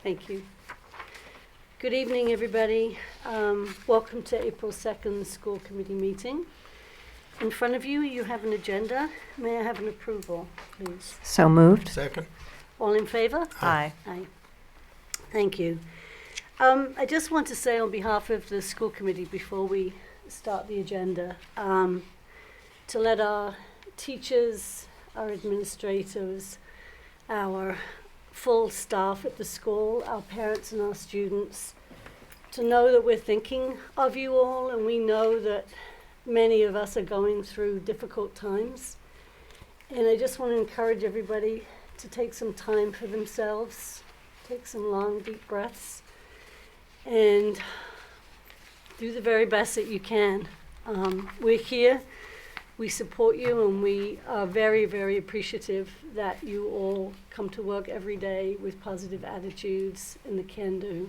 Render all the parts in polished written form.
Thank you. Good evening, everybody. Welcome to April 2nd school committee meeting. In front of you, you have an agenda. May I have an approval, please? So moved. Second. All in favor? Aye. Aye. Thank you. I just want to say on behalf of the school committee before we start the agenda, to let our teachers, our administrators, our full staff at the school, our parents and our students, to know that we're thinking of you all, and we know that many of us are going through difficult times. And I just want to encourage everybody to take some time for themselves, take some long, deep breaths, and do the very best that you can. We're here. We support you, and we are very, very appreciative that you all come to work every day with positive attitudes and the can-do.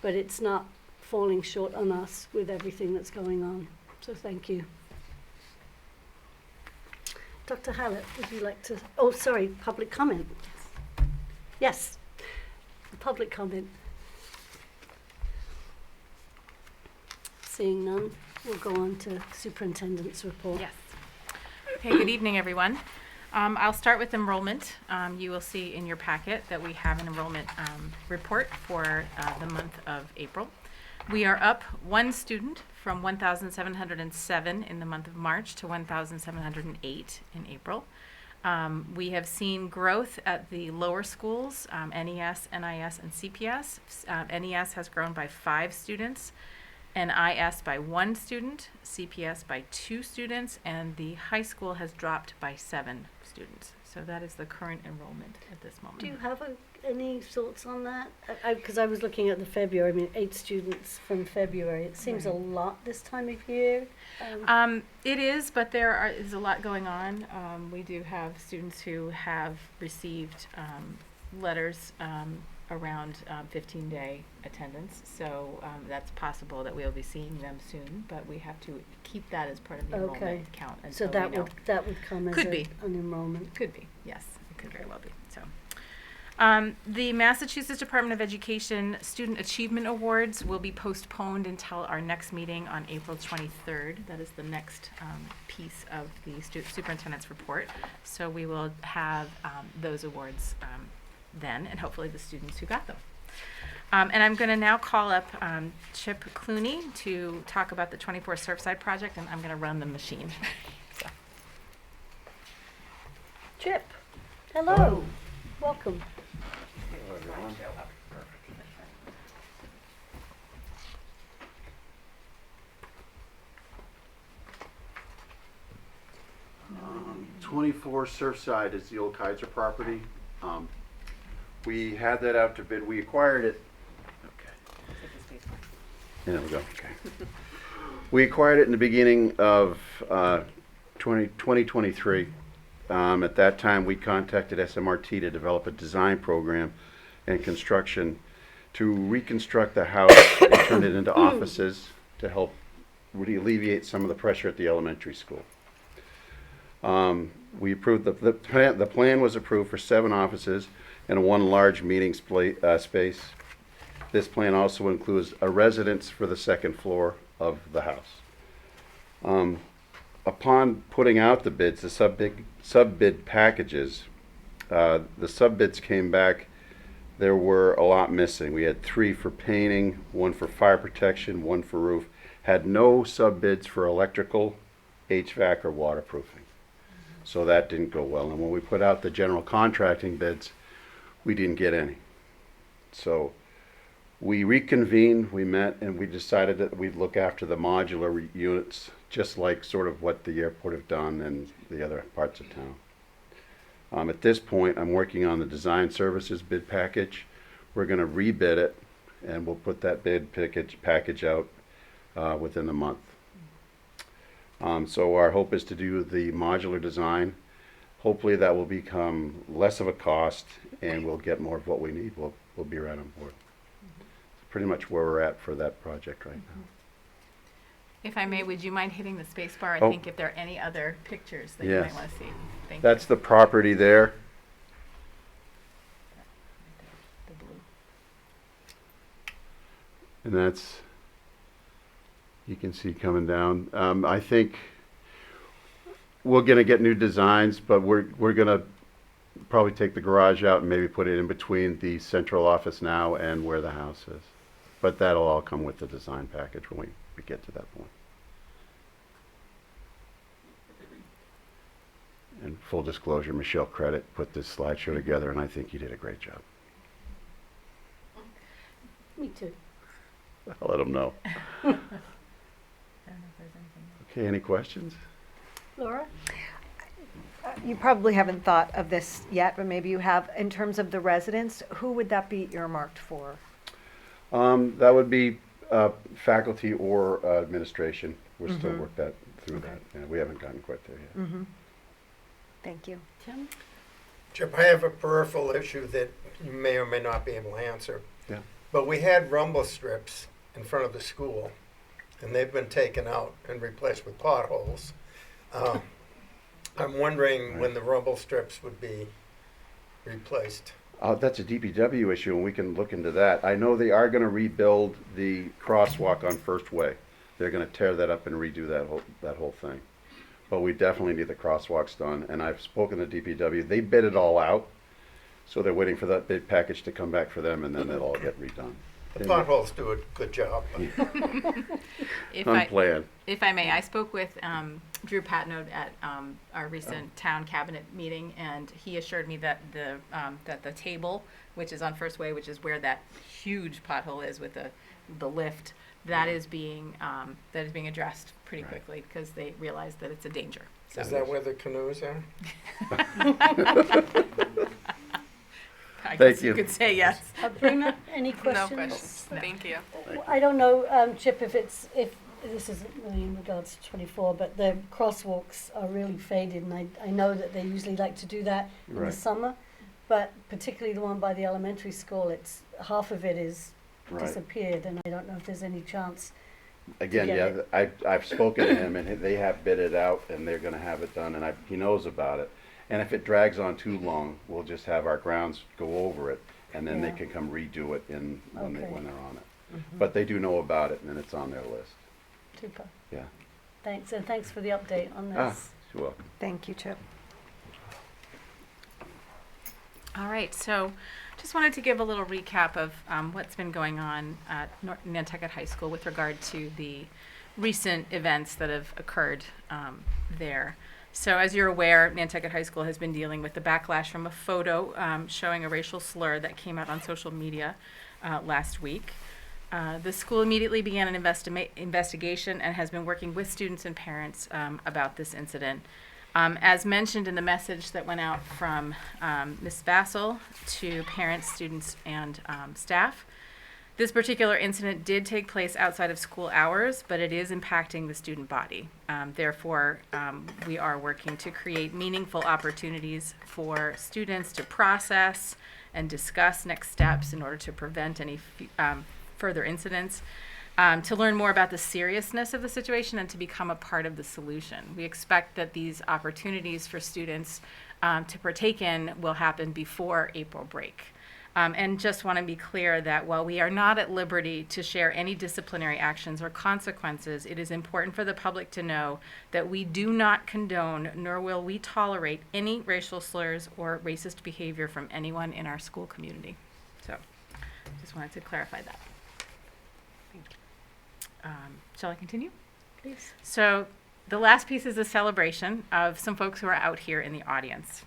But it's not falling short on us with everything that's going on. So thank you. Dr. Hallett, would you like to... Oh, sorry, public comment. Yes, public comment. Seeing none. We'll go on to Superintendent's report. Yes. Okay, good evening, everyone. I'll start with enrollment. You will see in your packet that we have an enrollment report for the month of April. We are up one student from 1,707 in the month of March to 1,708 in April. We have seen growth at the lower schools, NES, NIS, and CPS. NES has grown by 5 students. NIS by 1 student, CPS by 2 students, and the high school has dropped by 7 students. So that is the current enrollment at this moment. Do you have any thoughts on that? Because I was looking at the February, 8 students from February. It seems a lot this time of year. It is, but there is a lot going on. We do have students who have received letters around 15-day attendance, so that's possible that we'll be seeing them soon, but we have to keep that as part of the enrollment count. So that would come as an enrollment. Could be, yes, it could very well be. So, the Massachusetts Department of Education Student Achievement Awards will be postponed until our next meeting on April 23rd. That is the next piece of the superintendent's report. So we will have those awards then, and hopefully the students who got them. And I'm going to now call up Chip Clooney to talk about the 24 Surfside project, and I'm going to run the machine. So. Chip, hello. Welcome. Hello, everyone. 24 Surfside is the old Kaiser property. We had that out to bid. We acquired it. Okay. There we go. Okay. We acquired it in the beginning of 2023. At that time, we contacted SMRT to develop a design program and construction to reconstruct the house and turn it into offices to help really alleviate some of the pressure at the elementary school. We approved the plan was approved for 7 offices and 1 large meeting space. This plan also includes a residence for the 2nd floor of the house. Upon putting out the bids, the sub-bid packages, the sub-bids came back. There were a lot missing. We had 3 for painting, 1 for fire protection, 1 for roof. Had no sub-bids for electrical, HVAC, or waterproofing. So that didn't go well. And when we put out the general contracting bids, we didn't get any. So we reconvened, we met, and we decided that we'd look after the modular units, just like sort of what the airport have done and the other parts of town. At this point, I'm working on the design services bid package. We're going to rebid it, and we'll put that bid package out within the month. So our hope is to do the modular design. Hopefully that will become less of a cost, and we'll get more of what we need. We'll be right on board. It's pretty much where we're at for that project right now. If I may, would you mind hitting the space bar? I think if there are any other pictures that you might want to see. Thank you. That's the property there. The blue. And that's, you can see coming down. I think we're gonna get new designs, but we're gonna probably take the garage out and maybe put it in between the central office now and where the house is. But that'll all come with the design package when we get to that point. And full disclosure, Michelle Credit put this slideshow together, and I think you did a great job. Me too. I'll let them know. Okay, any questions? Laura? You probably haven't thought of this yet, but maybe you have. In terms of the residents, who would that be earmarked for? That would be faculty or administration. We're still work that through that. Yeah, we haven't gotten quite there yet. Thank you. Tim? Chip, I have a peripheral issue that you may or may not be able to answer. Yeah. But we had rumble strips in front of the school, and they've been taken out and replaced with potholes. I'm wondering when the rumble strips would be replaced. That's a DPW issue, and we can look into that. I know they are going to rebuild the crosswalk on First Way. They're going to tear that up and redo that whole thing. But we definitely need the crosswalks done, and I've spoken to DPW. They bid it all out, so they're waiting for that bid package to come back for them, and then it'll all get redone. The potholes do a good job. Unplanned. If I may, I spoke with Drew Patnode at our recent town cabinet meeting, and he assured me that the table, which is on First Way, which is where that huge pothole is with the lift, that is being addressed pretty quickly because they realize that it's a danger. So. Is that where the canoes are? I Thank guess you. you could say yes. Bruna, any questions? No questions. Thank you. I don't know, Chip, if this isn't really in regards to 24, but the crosswalks are really faded, and I know that they usually like to do that in the Right. summer, but particularly the one by the elementary school, it's half of it is Right. disappeared, and I don't know if there's any chance. Again, get yeah, I've spoken to him, and they have bid it out, and they're going to have it done, and he knows about it. And if it drags on too long, we'll just have our grounds go over it, and then they Yeah. can come redo it when Okay. they're on it. But they do know about it, and it's on their list. Super. Yeah. Thanks, and thanks for the update on Ah, this. you're welcome. Thank you, Chip. All right, so just wanted to give a little recap of what's been going on at Nantucket High School with regard to the recent events that have occurred there. So as you're aware, Nantucket High School has been dealing with the backlash from a photo showing a racial slur that came out on social media last week. The school immediately began an investigation and has been working with students and parents about this incident. As mentioned in the message that went out from Ms. Bassel to parents, students, and staff, this particular incident did take place outside of school hours, but it is impacting the student body. Therefore, we are working to create meaningful opportunities for students to process and discuss next steps in order to prevent any further incidents. To learn more about the seriousness of the situation and to become a part of the solution. We expect that these opportunities for students to partake in will happen before April break. And just want to be clear that while we are not at liberty to share any disciplinary actions or consequences, it is important for the public to know that we do not condone nor will we tolerate any racial slurs or racist behavior from anyone in our school community. So just wanted to clarify that. Shall I continue? Please. So the last piece is a celebration of some folks who are out here in the audience.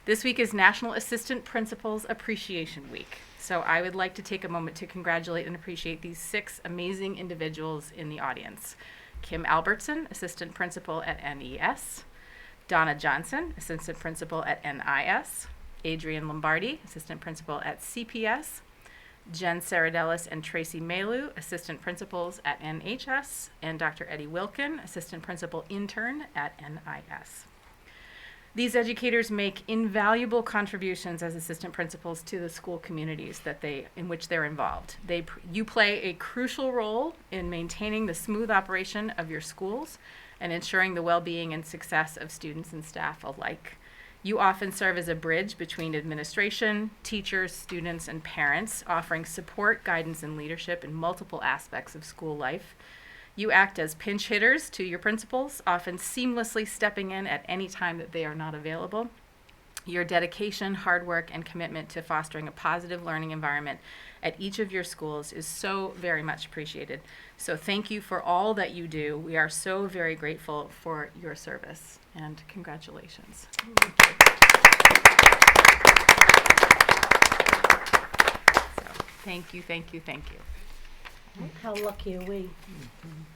This week is National Assistant Principals Appreciation Week. So I would like to take a moment to congratulate and appreciate these 6 amazing individuals in the audience. Kim Albertson, Assistant Principal at NES. Donna Johnson, Assistant Principal at NIS. Adrian Lombardi, Assistant Principal at CPS. Jen Saradellis and Tracy Malu, Assistant Principals at NHS, and Dr. Eddie Wilkin, Assistant Principal Intern at NIS. These educators make invaluable contributions as assistant principals to the school communities in which they're involved. You play a crucial role in maintaining the smooth operation of your schools and ensuring the well-being and success of students and staff alike. You often serve as a bridge between administration, teachers, students, and parents, offering support, guidance, and leadership in multiple aspects of school life. You act as pinch hitters to your principals, often seamlessly stepping in at any time that they are not available. Your dedication, hard work, and commitment to fostering a positive learning environment at each of your schools is so very much appreciated. So thank you for all that you do. We are so very grateful for your service, and congratulations. So, thank you, thank you, thank you. How lucky are we?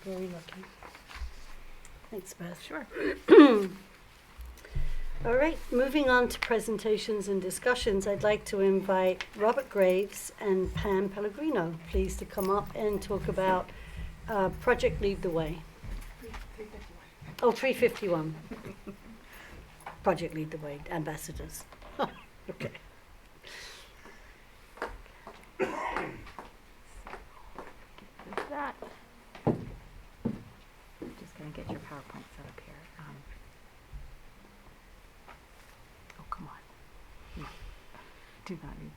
Very lucky. Thanks, Beth. Sure. All right, moving on to presentations and discussions, I'd like to invite Robert Graves and Pam Pellegrino, please, to come up and talk about Project Lead the Way. 351. Oh, 351. Project Lead the Way, ambassadors. Okay. That. Just gonna get your PowerPoint set up here. Oh, come on. No. Do not need.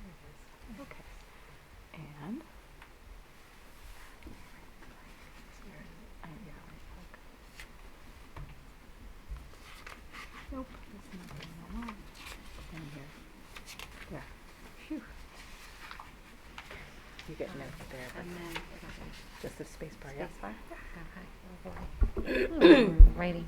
There we go. Okay. And. Yeah, right. Nope. That's not going on. Down here. There. Phew. You get notes there, but just the space bar, yes? Righty.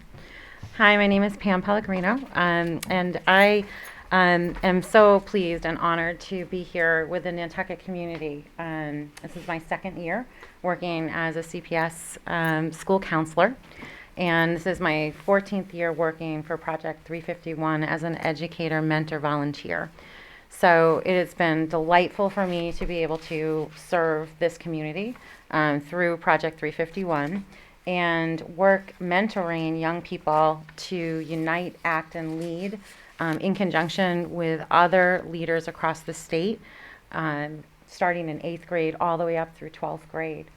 Hi, my name is Pam Pellegrino, and I am so pleased and honored to be here with the Nantucket community. This is my second year working as a CPS school counselor, and this is my 14th year working for Project 351 as an educator, mentor, volunteer. So it has been delightful for me to be able to serve this community through Project 351 and work mentoring young people to unite, act, and lead in conjunction with other leaders across the state, starting in 8th grade all the way up through 12th grade.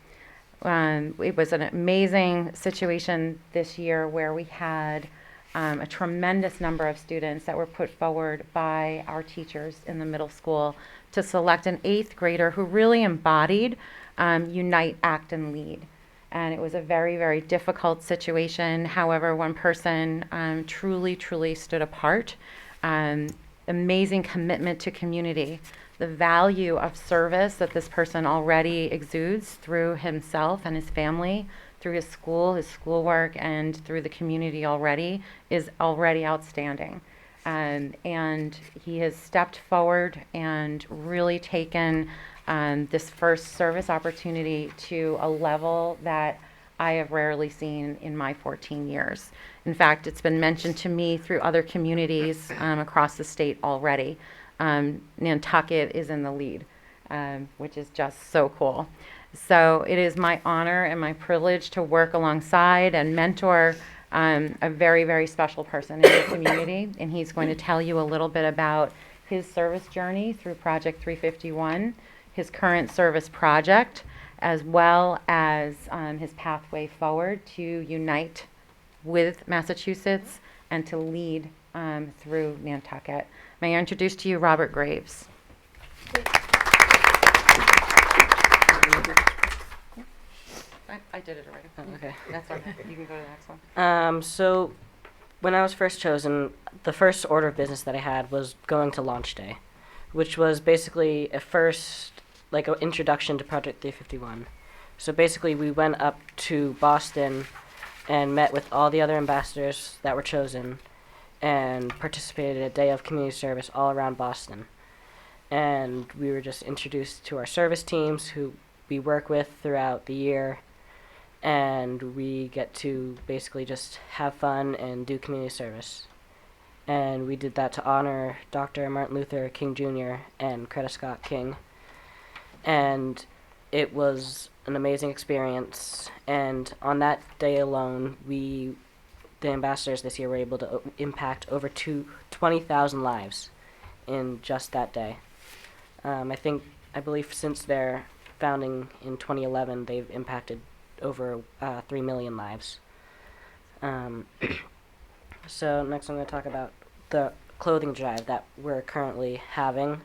It was an amazing situation this year where we had a tremendous number of students that were put forward by our teachers in the middle school to select an 8th grader who really embodied unite, act, and lead. And it was a very, very difficult situation. However, one person truly stood apart. Amazing commitment to community. The value of service that this person already exudes through himself and his family, through his school, his schoolwork, and through the community already is already outstanding. And he has stepped forward and really taken this first service opportunity to a level that I have rarely seen in my 14 years. In fact, it's been mentioned to me through other communities across the state already. Nantucket is in the lead, which is just so cool. So it is my honor and my privilege to work alongside and mentor a very, very special person in the community. And he's going to tell you a little bit about his service journey through Project 351, his current service project, as well as his pathway forward to unite with Massachusetts and to lead through Nantucket. May I introduce to you Robert Graves. I did it already. Oh, okay. That's okay. You can go to the next one. So when I was first chosen, the first order of business that I had was going to launch day, which was basically a first, like an introduction to Project 351. So basically we went up to Boston and met with all the other ambassadors that were chosen and participated in a day of community service all around Boston. And we were just introduced to our service teams who we work with throughout the year, and we get to basically just have fun and do community service. And we did that to honor Dr. Martin Luther King Jr. and Coretta Scott King. And it was an amazing experience. And on that day alone, the ambassadors this year were able to impact over 20,000 lives in just that day. I believe since their founding in 2011, they've impacted over 3 million lives. Um, so next I'm going to talk about the clothing drive that we're currently having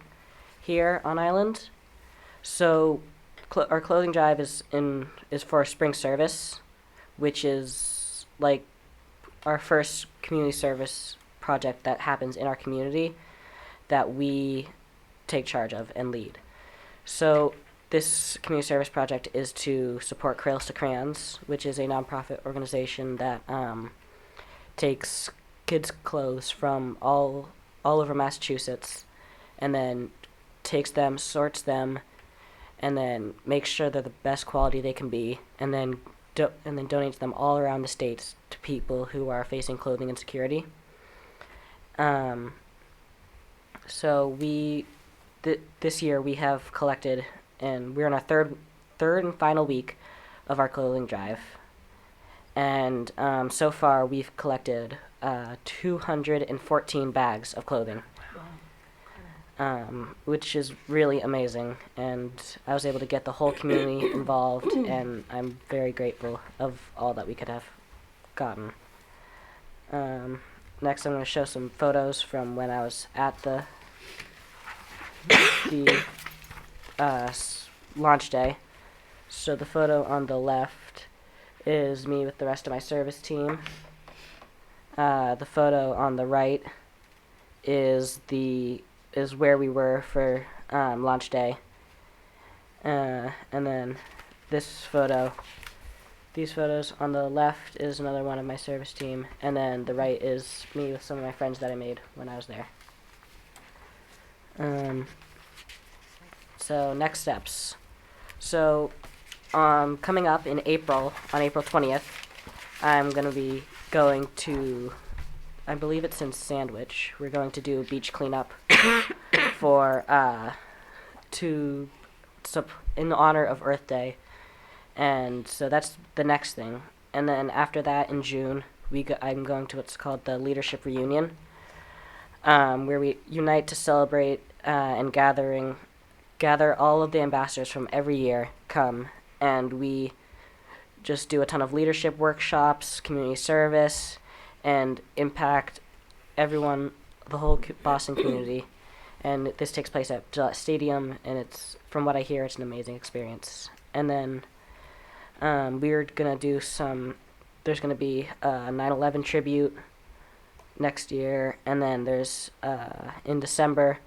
here on island. So our clothing drive is for spring service, which is like our first community service project that happens in our community that we take charge of and lead. So this community service project is to support Crayons to Crayons, which is a nonprofit organization that takes kids' clothes from all over Massachusetts, and then takes them, sorts them, and then makes sure they're the best quality they can be, and then donates them all around the states to people who are facing clothing insecurity. So this year we have collected, and we're in our third and final week of our clothing drive. And so far we've collected 214 bags of clothing, which is really amazing. And I was able to get the whole community involved, and I'm very grateful of all that we could have gotten. Next, I'm going to show some photos from when I was at the launch day. So the photo on the left is me with the rest of my service team. The photo on the right is where we were for launch day. And then these photos on the left is another one of my service team, and then the right is me with some of my friends that I made when I was there. So next steps. So coming up in April, on April 20th, I'm going to be going to, I believe it's in Sandwich. We're going to do a beach cleanup for in honor of Earth Day. And so that's the next thing. And then after that, in June, I'm going to what's called the Leadership Reunion, where we unite to celebrate and gather all of the ambassadors from every year come, and we just do a ton of leadership workshops, community service, and impact everyone, the whole Boston community. And this takes place at Gillette Stadium, and from what I hear, it's an amazing experience. And then we're going to do there's going to be a 9/11 tribute next year, and then there's, in December,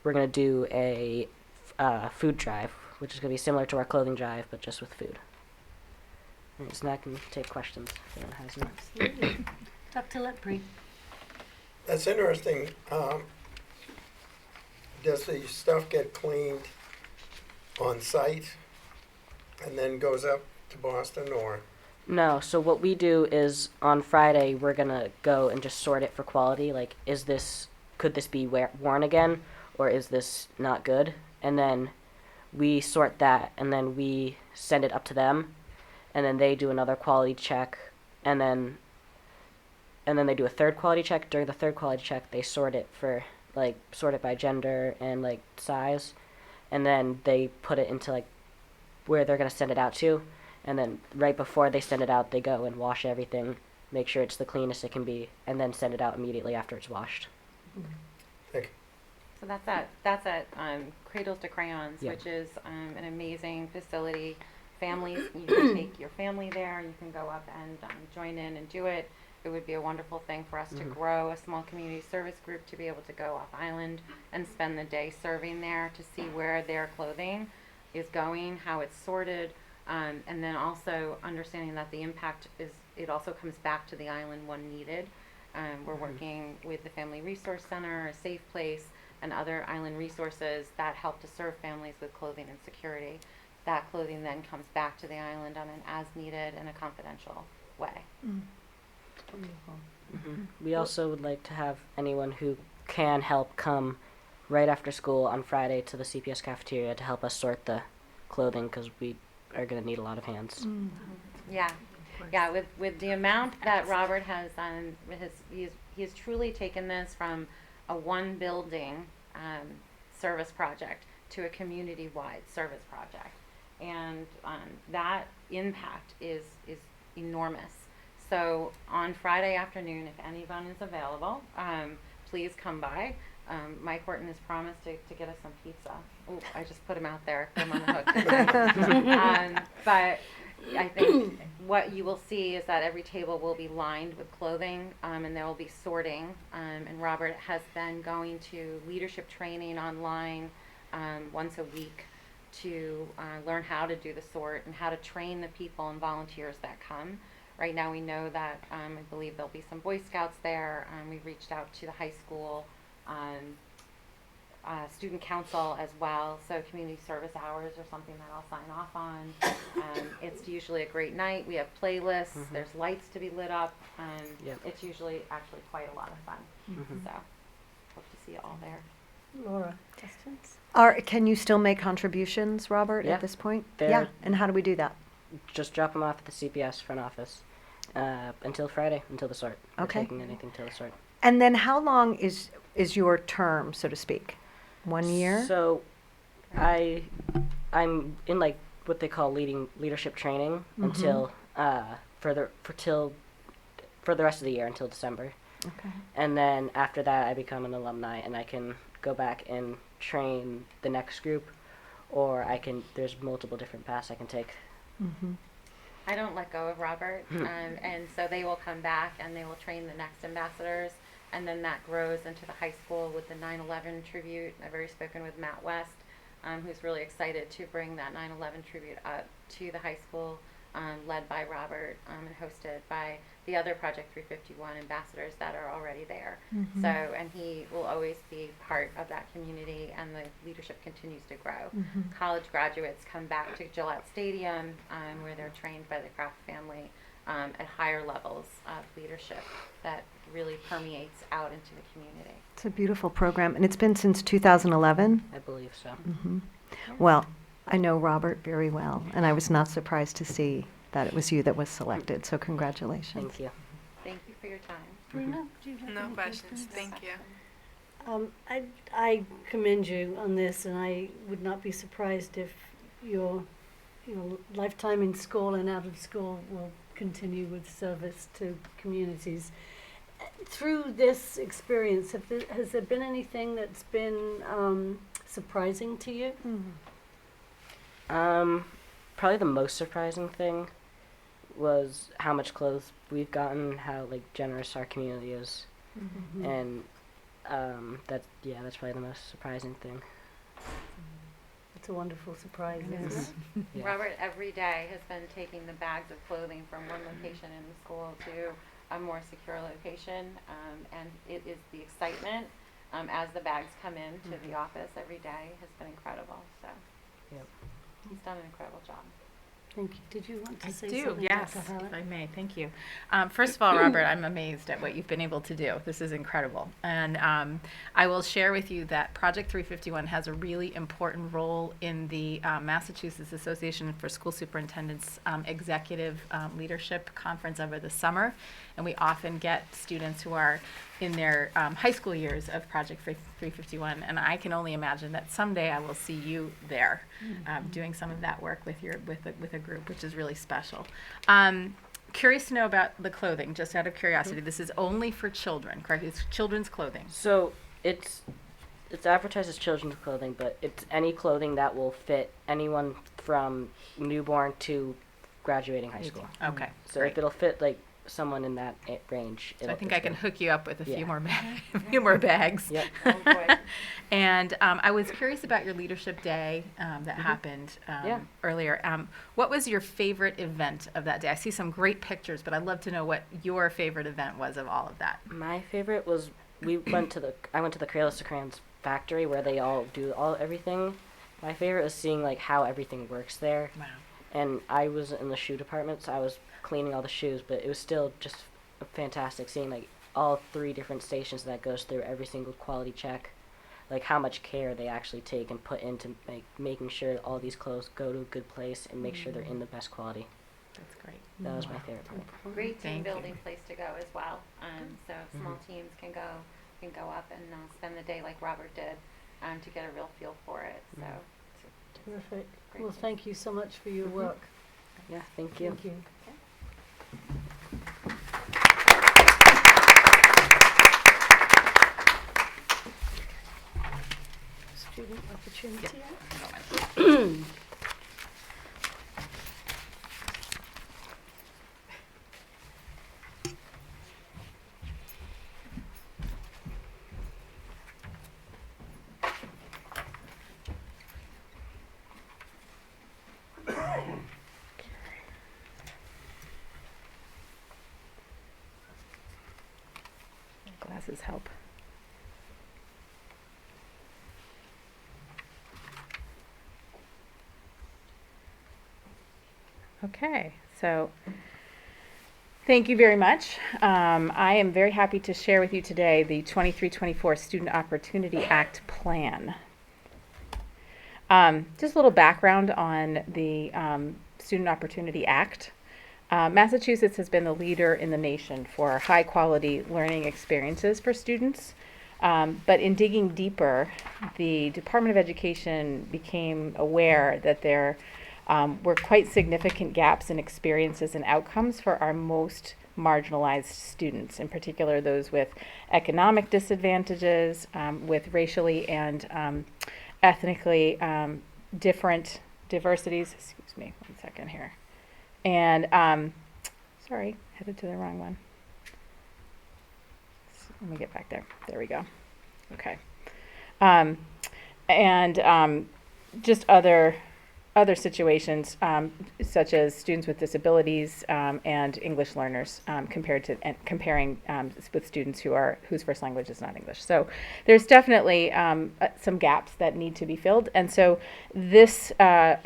we're going to do a food drive, which is going to be similar to our clothing drive, but just with food. And so now I can take questions if anyone has them. Absolutely. Dr. Lepre. That's interesting. Does the stuff get cleaned on site and then goes up to Boston, or? No, so what we do is on Friday we're going to go and just sort it for quality. Like, could this be worn again, or is this not good? And then we sort that, and then we send it up to them, and then they do another quality check, and then they do a third quality check. During the third quality check, they sort it by gender and size, and then they put it into where they're going to send it out to, and then right before they send it out, they go and wash everything, make sure it's the cleanest it can be, and then send it out immediately after it's washed. Thank you. So that's at Cradles to Crayons, Yeah. which is an amazing facility. Families, you can take your family there. You can go up and join in and do it. It would be a wonderful thing for us to grow a small community service group to be able to go off island and spend the day serving there to see where their clothing is going, how it's sorted, and then also understanding that the impact it also comes back to the island when needed. We're working with the Family Resource Center, a Safe Place, and other island resources that help to serve families with clothing and security. That clothing then comes back to the island on an as-needed and a confidential way. We also would like to have anyone who can help come right after school on Friday to the CPS cafeteria to help us sort the clothing, because we are going to need a lot of hands. Yeah, with the amount that Robert has done, he has truly taken this from a one building service project to a community-wide service project, and that impact is enormous. So on Friday afternoon, if anyone is available, please come by. Mike Horton has promised to get us some pizza. Oh, I just put him out there. Put him on the hook. But I think what you will see is that every table will be lined with clothing, and there will be sorting. And Robert has been going to leadership training online once a week to learn how to do the sort and how to train the people and volunteers that come. Right now we know that I believe there'll be some Boy Scouts there. We've reached out to the high school student council as well, so community service hours are something that I'll sign off on. It's usually a great night. We have playlists, there's lights to be lit up, it's usually actually quite a lot of fun. So hope to see you all there. Laura, questions? Can you still make contributions, Robert, Yeah. at this point? They're- Yeah, and how do we do that? Just drop them off at the CPS front office until Friday, until the sort. We're Okay. taking anything till the sort. And then how long is your term, so to speak? 1 year? So, I'm in like what they call leadership training until for the rest of the year until December, Okay. and then after that I become an alumni and I can go back and train the next group, or there's multiple different paths I can take. I don't let go of Robert, and so they will come back and they will train the next ambassadors, and then that grows into the high school with the 9/11 tribute. I've already spoken with Matt West, who's really excited to bring that 9/11 tribute up to the high school, led by Robert and hosted by the other Project 351 ambassadors that are already there. So, and he will always be part of that community, and the leadership continues to grow. College graduates come back to Gillette Stadium, where they're trained by the Kraft family at higher levels of leadership that really permeates out into the community. It's a beautiful program, and it's been since 2011. I believe so. Well, I know Robert very well, and I was not surprised to see that it was you that was selected, so congratulations. Thank you. Thank you for your time. Bruna, do you have No any questions, thank you. I commend you on this, and I would not be surprised if your lifetime in school and out of school will continue with service to communities. Through this experience, has there been anything that's been surprising to you? Probably the most surprising thing was how much clothes we've gotten, how like generous our community is, and that's probably the most surprising thing. It's a wonderful surprise, isn't it? Yeah. Robert every day has been taking the bags of clothing from one location in the school to a more secure location, and it is the excitement as the bags come in to the office every day has been incredible. So Yep. he's done an incredible job. Thank you. Did you want to I say do, something, yes, Dr. Hallett? if I may, thank you. First of all, Robert, I'm amazed at what you've been able to do. This is incredible. And I will share with you that Project 351 has a really important role in the Massachusetts Association for School Superintendents Executive Leadership Conference over the summer. And we often get students who are in their high school years of Project 351, and I can only imagine that someday I will see you there doing some of that work with a group, which is really special. Curious to know about the clothing, just out of curiosity. This is only for children, correct? It's children's clothing. So it's advertised as children's clothing, but it's any clothing that will fit anyone from newborn to graduating high school. Okay, So great. if it'll fit like someone in that range, So I think it's I can good. hook you up with a few Yeah. more few more bags. Yep. Oh, boy. And I was curious about your leadership day that happened Yeah. earlier. What was your favorite event of that day? I see some great pictures, but I'd love to know what your favorite event was of all of that. My favorite was I went to the Crayola Crayons factory where they all do everything. My favorite was seeing like how everything works there. Wow. And I was in the shoe department, so I was cleaning all the shoes, but it was still just fantastic seeing like all 3 different stations that goes through every single quality check, like how much care they actually take and put into making sure all these clothes go to a good place and make sure they're in the best quality. That's great. That was my favorite part. Great team Thank you. building place to go as well. So small teams can go up and spend the day like Robert did to get a real feel for it. So Terrific. Great. Well, thank you so much for your work. Yeah, thank you. Thank you. Glasses help. Okay, so thank you very much. I am very happy to share with you today the 23-24 Student Opportunity Act plan. Just a little background on the Student Opportunity Act. Massachusetts has been the leader in the nation for high quality learning experiences for students. But in digging deeper, the Department of Education became aware that there were quite significant gaps in experiences and outcomes for our most marginalized students, in particular those with economic disadvantages, with racially and ethnically different diversities. Excuse me, 1 second here. And, sorry, headed to the wrong one. Let me get back there. There we go. Okay. Just other situations, such as students with disabilities and English learners, comparing with students whose first language is not English. So there's definitely some gaps that need to be filled. And so this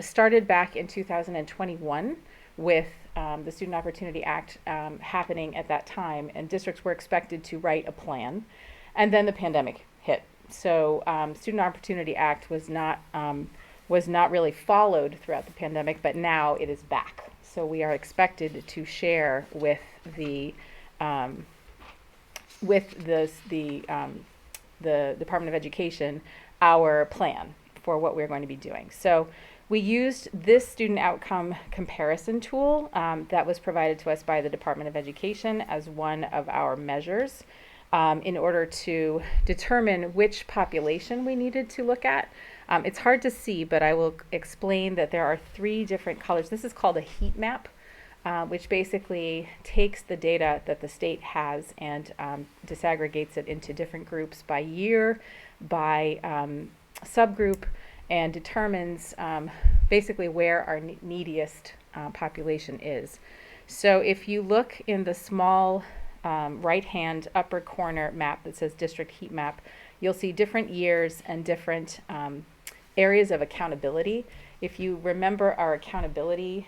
started back in 2021 with the Student Opportunity Act happening at that time, and districts were expected to write a plan, and then the pandemic hit. So Student Opportunity Act was not really followed throughout the pandemic, but now it is back. So we are expected to share with the Department of Education our plan for what we're going to be doing. So we used this student outcome comparison tool that was provided to us by the Department of Education as one of our measures in order to determine which population we needed to look at. It's hard to see, but I will explain that there are 3 different colors. This is called a heat map, which basically takes the data that the state has and disaggregates it into different groups by year, by subgroup, and determines basically where our neediest population is. So if you look in the small right-hand upper corner map that says district heat map, you'll see different years and different areas of accountability. If you remember our accountability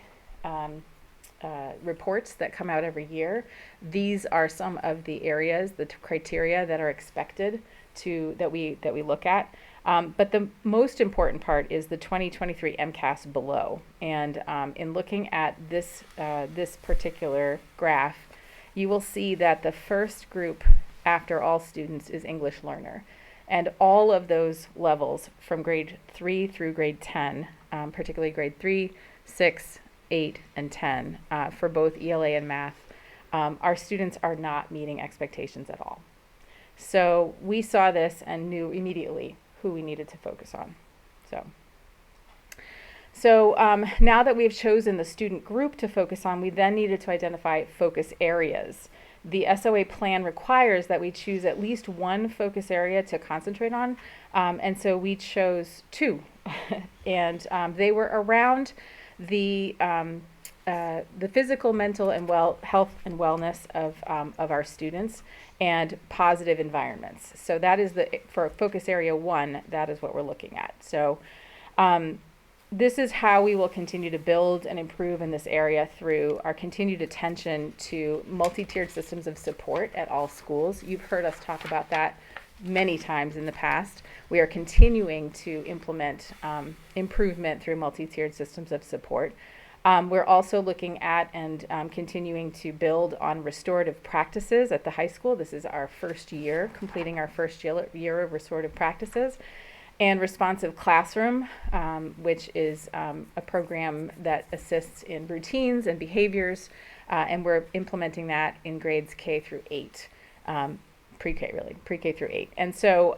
reports that come out every year, these are some of the areas, the criteria that are expected that we look at. But the most important part is the 2023 MCAS below. And in looking at this particular graph, you will see that the first group after all students is English learner. And all of those levels from grade 3 through grade 10, particularly grade 3, 6, 8, and 10, for both ELA and math, our students are not meeting expectations at all. So we saw this and knew immediately who we needed to focus on. So now that we've chosen the student group to focus on, we then needed to identify focus areas. The SOA plan requires that we choose at least one focus area to concentrate on, and so we chose 2, and they were around the physical, mental, and health and wellness of our students, and positive environments. So that is for focus area 1, that is what we're looking at. So this is how we will continue to build and improve in this area through our continued attention to multi-tiered systems of support at all schools. You've heard us talk about that many times in the past. We are continuing to implement improvement through multi-tiered systems of support. We're also looking at and continuing to build on restorative practices at the high school. This is our first year, completing our first year of restorative practices. And responsive classroom, which is a program that assists in routines and behaviors, and we're implementing that in grades K through 8, pre-K through 8. And so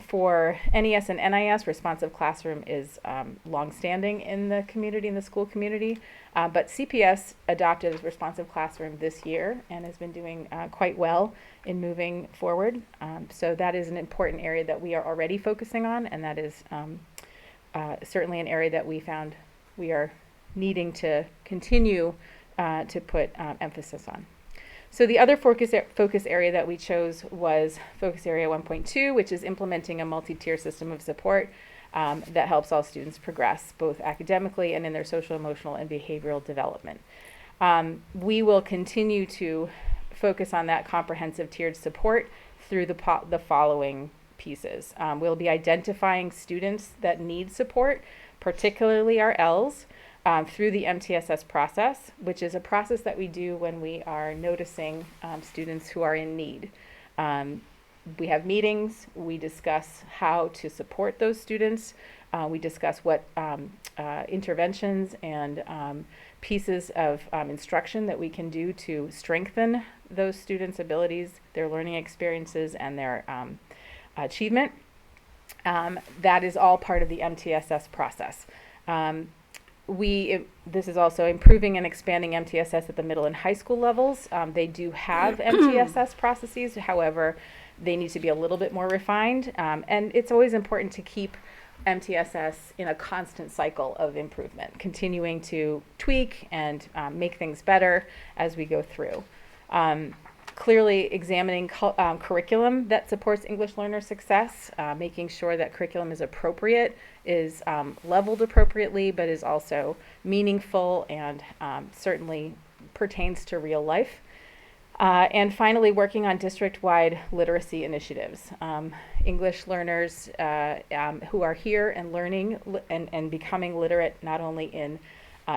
for NES and NIS, responsive classroom is longstanding in the community, in the school community, but CPS adopted responsive classroom this year and has been doing quite well in moving forward. So that is an important area that we are already focusing on, and that is certainly an area that we found we are needing to continue to put emphasis on. So the other focus area that we chose was focus area 1.2, which is implementing a multi-tier system of support that helps all students progress, both academically and in their social, emotional, and behavioral development. We will continue to focus on that comprehensive tiered support through the following pieces. We'll be identifying students that need support, particularly our Ls, through the MTSS process, which is a process that we do when we are noticing students who are in need. We have meetings, we discuss how to support those students, we discuss what interventions and pieces of instruction that we can do to strengthen those students' abilities, their learning experiences, and their achievement. That is all part of the MTSS process. This is also improving and expanding MTSS at the middle and high school levels. They do have MTSS processes, however, they need to be a little bit more refined. And it's always important to keep MTSS in a constant cycle of improvement, continuing to tweak and make things better as we go through. Clearly examining curriculum that supports English learner success, making sure that curriculum is appropriate, is leveled appropriately, but is also meaningful and certainly pertains to real life. And finally, working on district-wide literacy initiatives. English learners who are here and learning and becoming literate not only in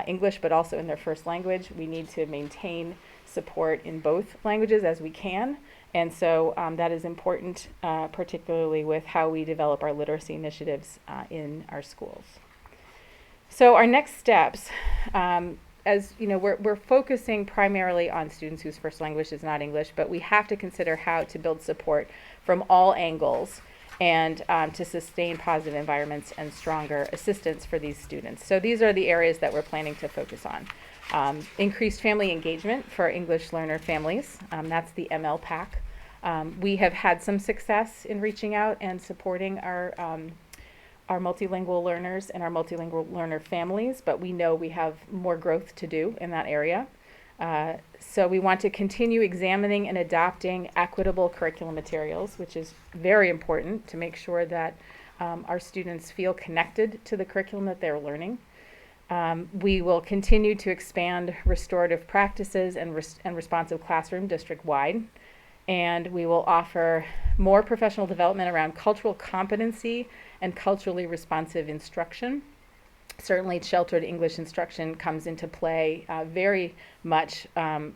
English but also in their first language. We need to maintain support in both languages as we can. And so that is important, particularly with how we develop our literacy initiatives in our schools. So our next steps, as you know, we're focusing primarily on students whose first language is not English, but we have to consider how to build support from all angles and to sustain positive environments and stronger assistance for these students. So these are the areas that we're planning to focus on. Increased family engagement for English learner families, that's the MLPAC. We have had some success in reaching out and supporting our multilingual learners and our multilingual learner families, but we know we have more growth to do in that area. So we want to continue examining and adopting equitable curriculum materials, which is very important to make sure that our students feel connected to the curriculum that they're learning. We will continue to expand restorative practices and responsive classroom district-wide. And we will offer more professional development around cultural competency and culturally responsive instruction. Certainly sheltered English instruction comes into play very much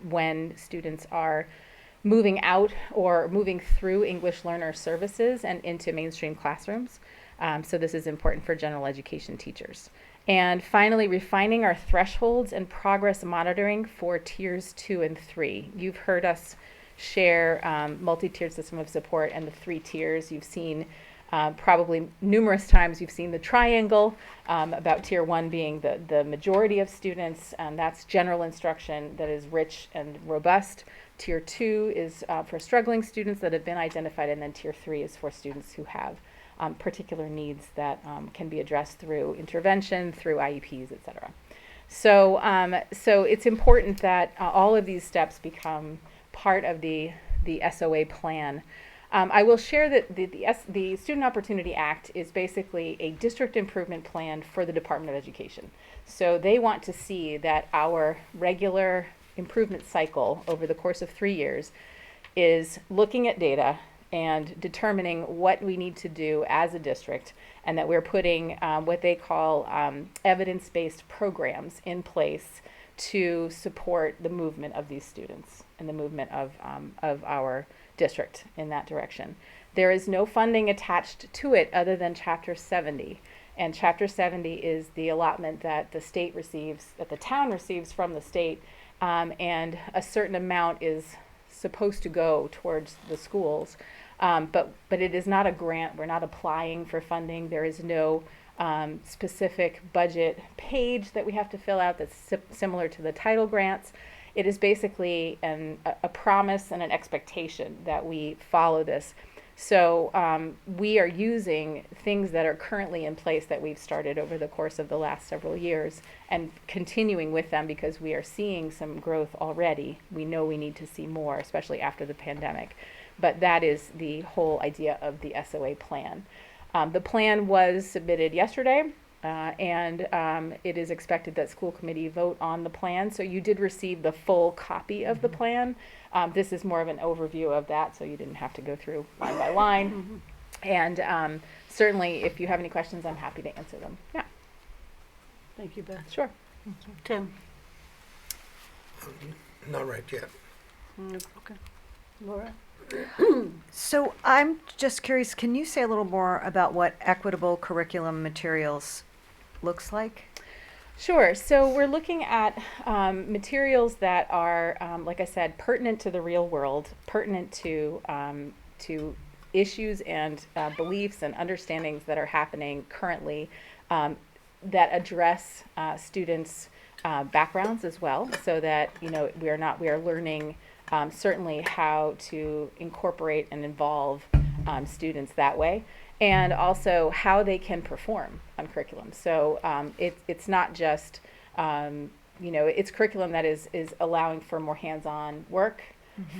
when students are moving out or moving through English learner services and into mainstream classrooms. So this is important for general education teachers. And finally, refining our thresholds and progress monitoring for tiers 2 and 3. You've heard us share multi-tiered system of support and the 3 tiers. You've seen probably numerous times, you've seen the triangle about tier 1 being the majority of students, and that's general instruction that is rich and robust. Tier 2 is for struggling students that have been identified, and then tier 3 is for students who have particular needs that can be addressed through intervention, through IEPs, et cetera. So it's important that all of these steps become part of the SOA plan. I will share that the Student Opportunity Act is basically a district improvement plan for the Department of Education. So they want to see that our regular improvement cycle over the course of 3 years is looking at data and determining what we need to do as a district, and that we're putting what they call evidence-based programs in place to support the movement of these students and the movement of our district in that direction. There is no funding attached to it other than Chapter 70. And Chapter 70 is the allotment that the state receives, that the town receives from the state, and a certain amount is supposed to go towards the schools. But it is not a grant. We're not applying for funding. There is no specific budget page that we have to fill out that's similar to the title grants. It is basically a promise and an expectation that we follow this. So we are using things that are currently in place that we've started over the course of the last several years and continuing with them because we are seeing some growth already. We know we need to see more, especially after the pandemic. But that is the whole idea of the SOA plan. The plan was submitted yesterday, and it is expected that school committee vote on the plan. So you did receive the full copy of the plan. This is more of an overview of that, so you didn't have to go through line by line. And certainly, if you have any questions, I'm happy to answer them. Yeah, Thank you, Beth. sure. Tim? Not right yet. Okay. Laura? So I'm just curious, can you say a little more about what equitable curriculum materials looks like? Sure. So we're looking at materials that are, like I said, pertinent to the real world, pertinent to issues and beliefs and understandings that are happening currently that address students' backgrounds as well, so that we are learning certainly how to incorporate and involve students that way. And also how they can perform on curriculum. So it's not just, it's curriculum that is allowing for more hands-on work,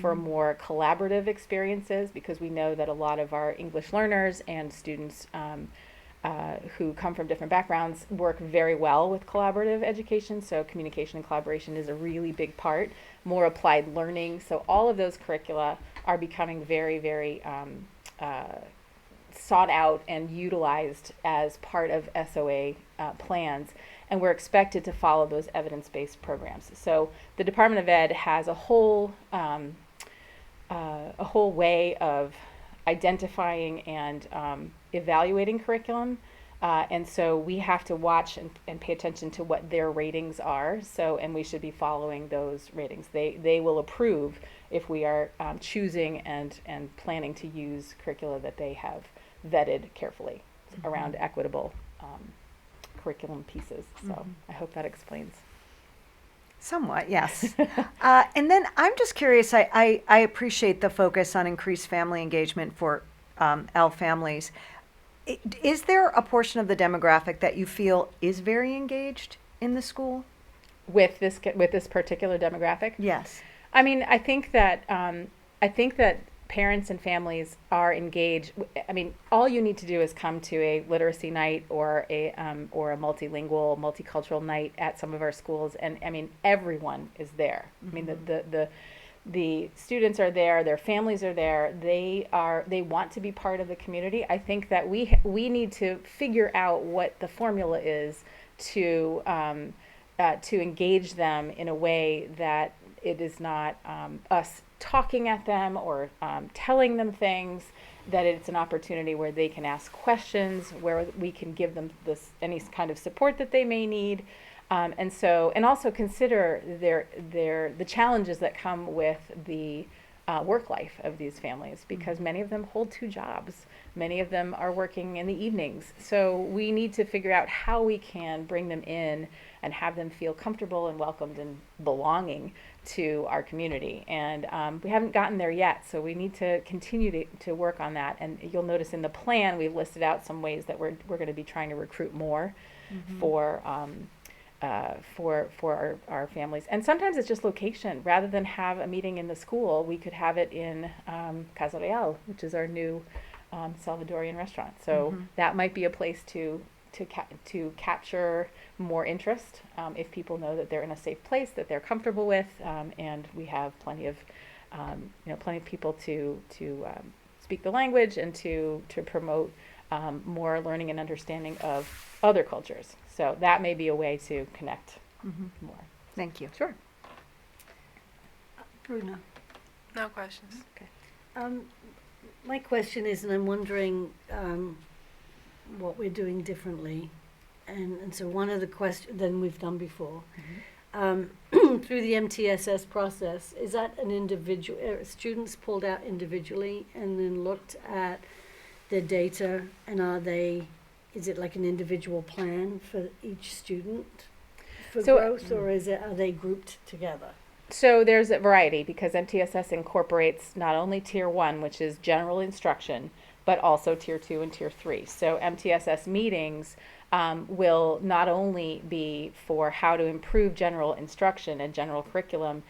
for more collaborative experiences, because we know that a lot of our English learners and students who come from different backgrounds work very well with collaborative education. So communication and collaboration is a really big part. More applied learning. So all of those curricula are becoming very, very sought out and utilized as part of SOA plans, and we're expected to follow those evidence-based programs. So the Department of Ed has a whole way of identifying and evaluating curriculum, and so we have to watch and pay attention to what their ratings are. So, and we should be following those ratings. They will approve if we are choosing and planning to use curricula that they have vetted carefully around equitable curriculum pieces. So I hope that explains. Somewhat, yes. And then I'm just curious, I appreciate the focus on increased family engagement for L families. Is there a portion of the demographic that you feel is very engaged in the school? With this particular demographic? Yes. I mean, I think that parents and families are engaged. I mean, all you need to do is come to a literacy night or a multilingual, multicultural night at some of our schools, and I mean, everyone is there. I mean, the students are there, their families are there. They want to be part of the community. I think that we need to figure out what the formula is to engage them in a way that it is not us talking at them or telling them things, that it's an opportunity where they can ask questions, where we can give them any kind of support that they may need, and also consider the challenges that come with the work life of these families, because many of them hold 2 jobs. Many of them are working in the evenings. So we need to figure out how we can bring them in and have them feel comfortable and welcomed and belonging to our community. And we haven't gotten there yet, so we need to continue to work on that. And you'll notice in the plan we've listed out some ways that we're going to be trying to recruit more for our families. And sometimes it's just location. Rather than have a meeting in the school, we could have it in Casa Real, which is our new Salvadorian restaurant. So that might be a place to capture more interest if people know that they're in a safe place that they're comfortable with, and we have plenty of people to speak the language and to promote more learning and understanding of other cultures. So that may be a way to connect more. Thank you. Sure. Bruna? No questions. Okay. My question is, and I'm wondering what we're doing differently. And so one of the questions than we've done before, through the MTSS process, is that an individual, students pulled out individually and then looked at their data, and is it like an individual plan for each student for growth, or are they grouped together? So there's a variety because MTSS incorporates not only Tier 1, which is general instruction, but also Tier 2 and Tier 3. So MTSS meetings will not only be for how to improve general instruction and general curriculum,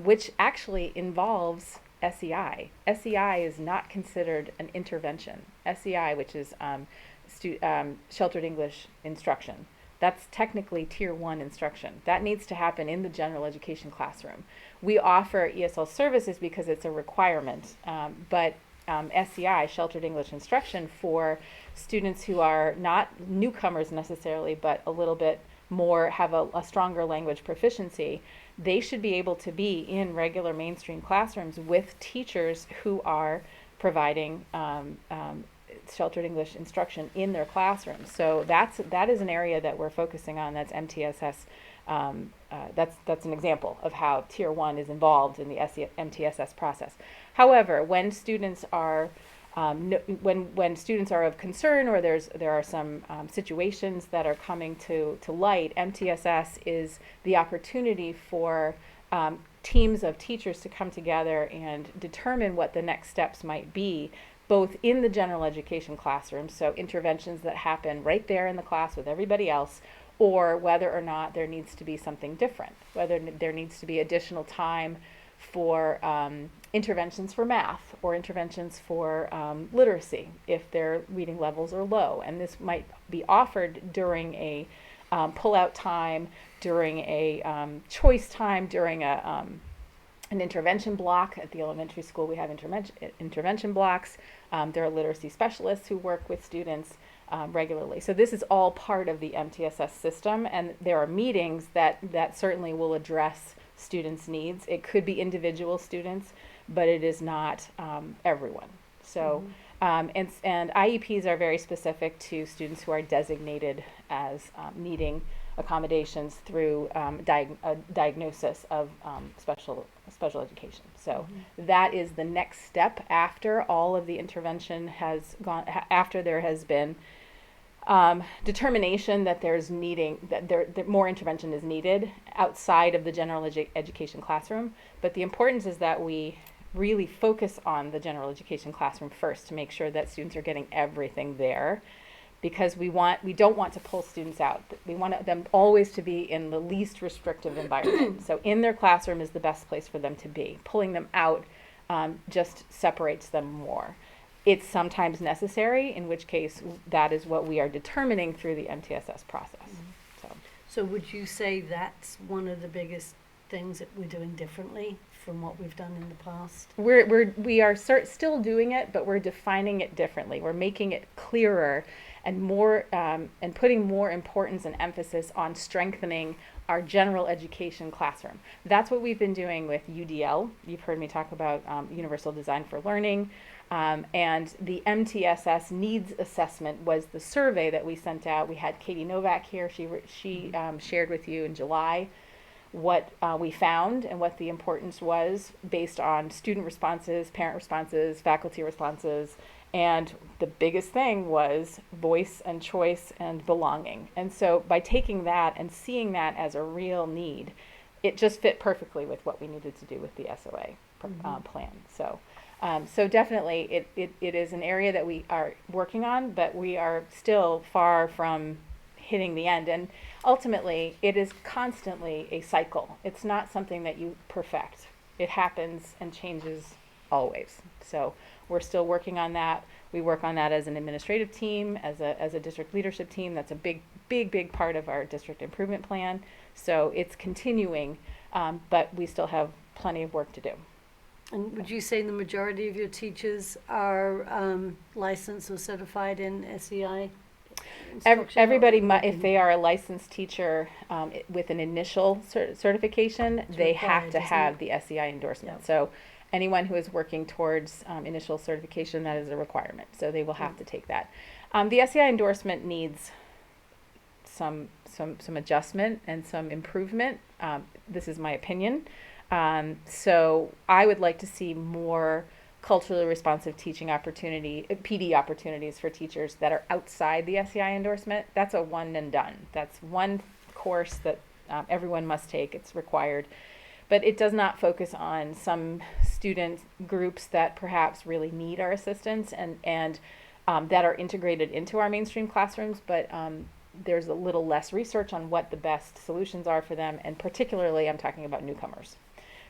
which actually involves SEI. SEI is not considered an intervention. SEI, which is sheltered English instruction, that's technically Tier 1 instruction. That needs to happen in the general education classroom. We offer ESL services because it's a requirement, but SEI, sheltered English instruction, for students who are not newcomers necessarily, but a little bit more, have a stronger language proficiency, they should be able to be in regular mainstream classrooms with teachers who are providing sheltered English instruction in their classrooms. So that is an area that we're focusing on. That's MTSS. That's an example of how Tier 1 is involved in the MTSS process. However, when students are when students are of concern, or there are some situations that are coming to light, MTSS is the opportunity for teams of teachers to come together and determine what the next steps might be, both in the general education classroom, so interventions that happen right there in the class with everybody else, or whether or not there needs to be something different, whether there needs to be additional time for interventions for math or interventions for literacy if their reading levels are low. And this might be offered during a pull-out time, during a choice time, during an intervention block. At the elementary school, we have intervention blocks. There are literacy specialists who work with students regularly. So this is all part of the MTSS system, and there are meetings that certainly will address students' needs. It could be individual students, but it is not everyone. So, and IEPs are very specific to students who are designated as needing accommodations through a diagnosis of special education. So that is the next step after all of the intervention has gone, after there has been determination that that more intervention is needed outside of the general education classroom. But the importance is that we really focus on the general education classroom first to make sure that students are getting everything there, because we don't want to pull students out. We want them always to be in the least restrictive environment. So in their classroom is the best place for them to be. Pulling them out just separates them more. It's sometimes necessary, in which case that is what we are determining through the MTSS process. So would you say that's one of the biggest things that we're doing differently from what we've done in the past? We are still doing it, but we're defining it differently. We're making it clearer and more, and putting more importance and emphasis on strengthening our general education classroom. That's what we've been doing with UDL. You've heard me talk about Universal Design for Learning. And the MTSS needs assessment was the survey that we sent out. We had Katie Novak here. She shared with you in July what we found and what the importance was based on student responses, parent responses, faculty responses. And the biggest thing was voice and choice and belonging. And so by taking that and seeing that as a real need, it just fit perfectly with what we needed to do with the SOA plan. So definitely it is an area that we are working on, but we are still far from hitting the end. And ultimately, it is constantly a cycle. It's not something that you perfect. It happens and changes always. So we're still working on that. We work on that as an administrative team, as a district leadership team. That's a big part of our district improvement plan. So it's continuing, but we still have plenty of work to do. And would you say the majority of your teachers are licensed or certified in SEI? Everybody, if they are a licensed teacher with an initial certification, they have to have the SEI endorsement. So anyone who is working towards initial certification, that is a requirement. So they will have to take that. The SEI endorsement needs some adjustment and some improvement. This is my opinion. So I would like to see more culturally responsive teaching PD opportunities for teachers that are outside the SEI endorsement. That's a one and done. That's one course that everyone must take. It's required. but it does not focus on some student groups that perhaps really need our assistance and that are integrated into our mainstream classrooms, but there's a little less research on what the best solutions are for them, and particularly I'm talking about newcomers.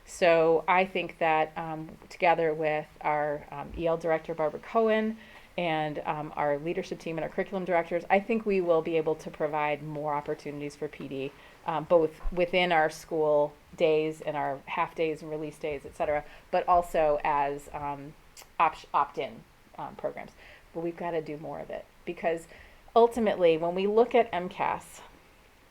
So I think that together with our EL director, Barbara Cohen, and our leadership team and our curriculum directors, I think we will be able to provide more opportunities for PD, both within our school days and our half days and release days, et cetera, but also as opt-in programs. But we've got to do more of it, because ultimately, when we look at MCAS,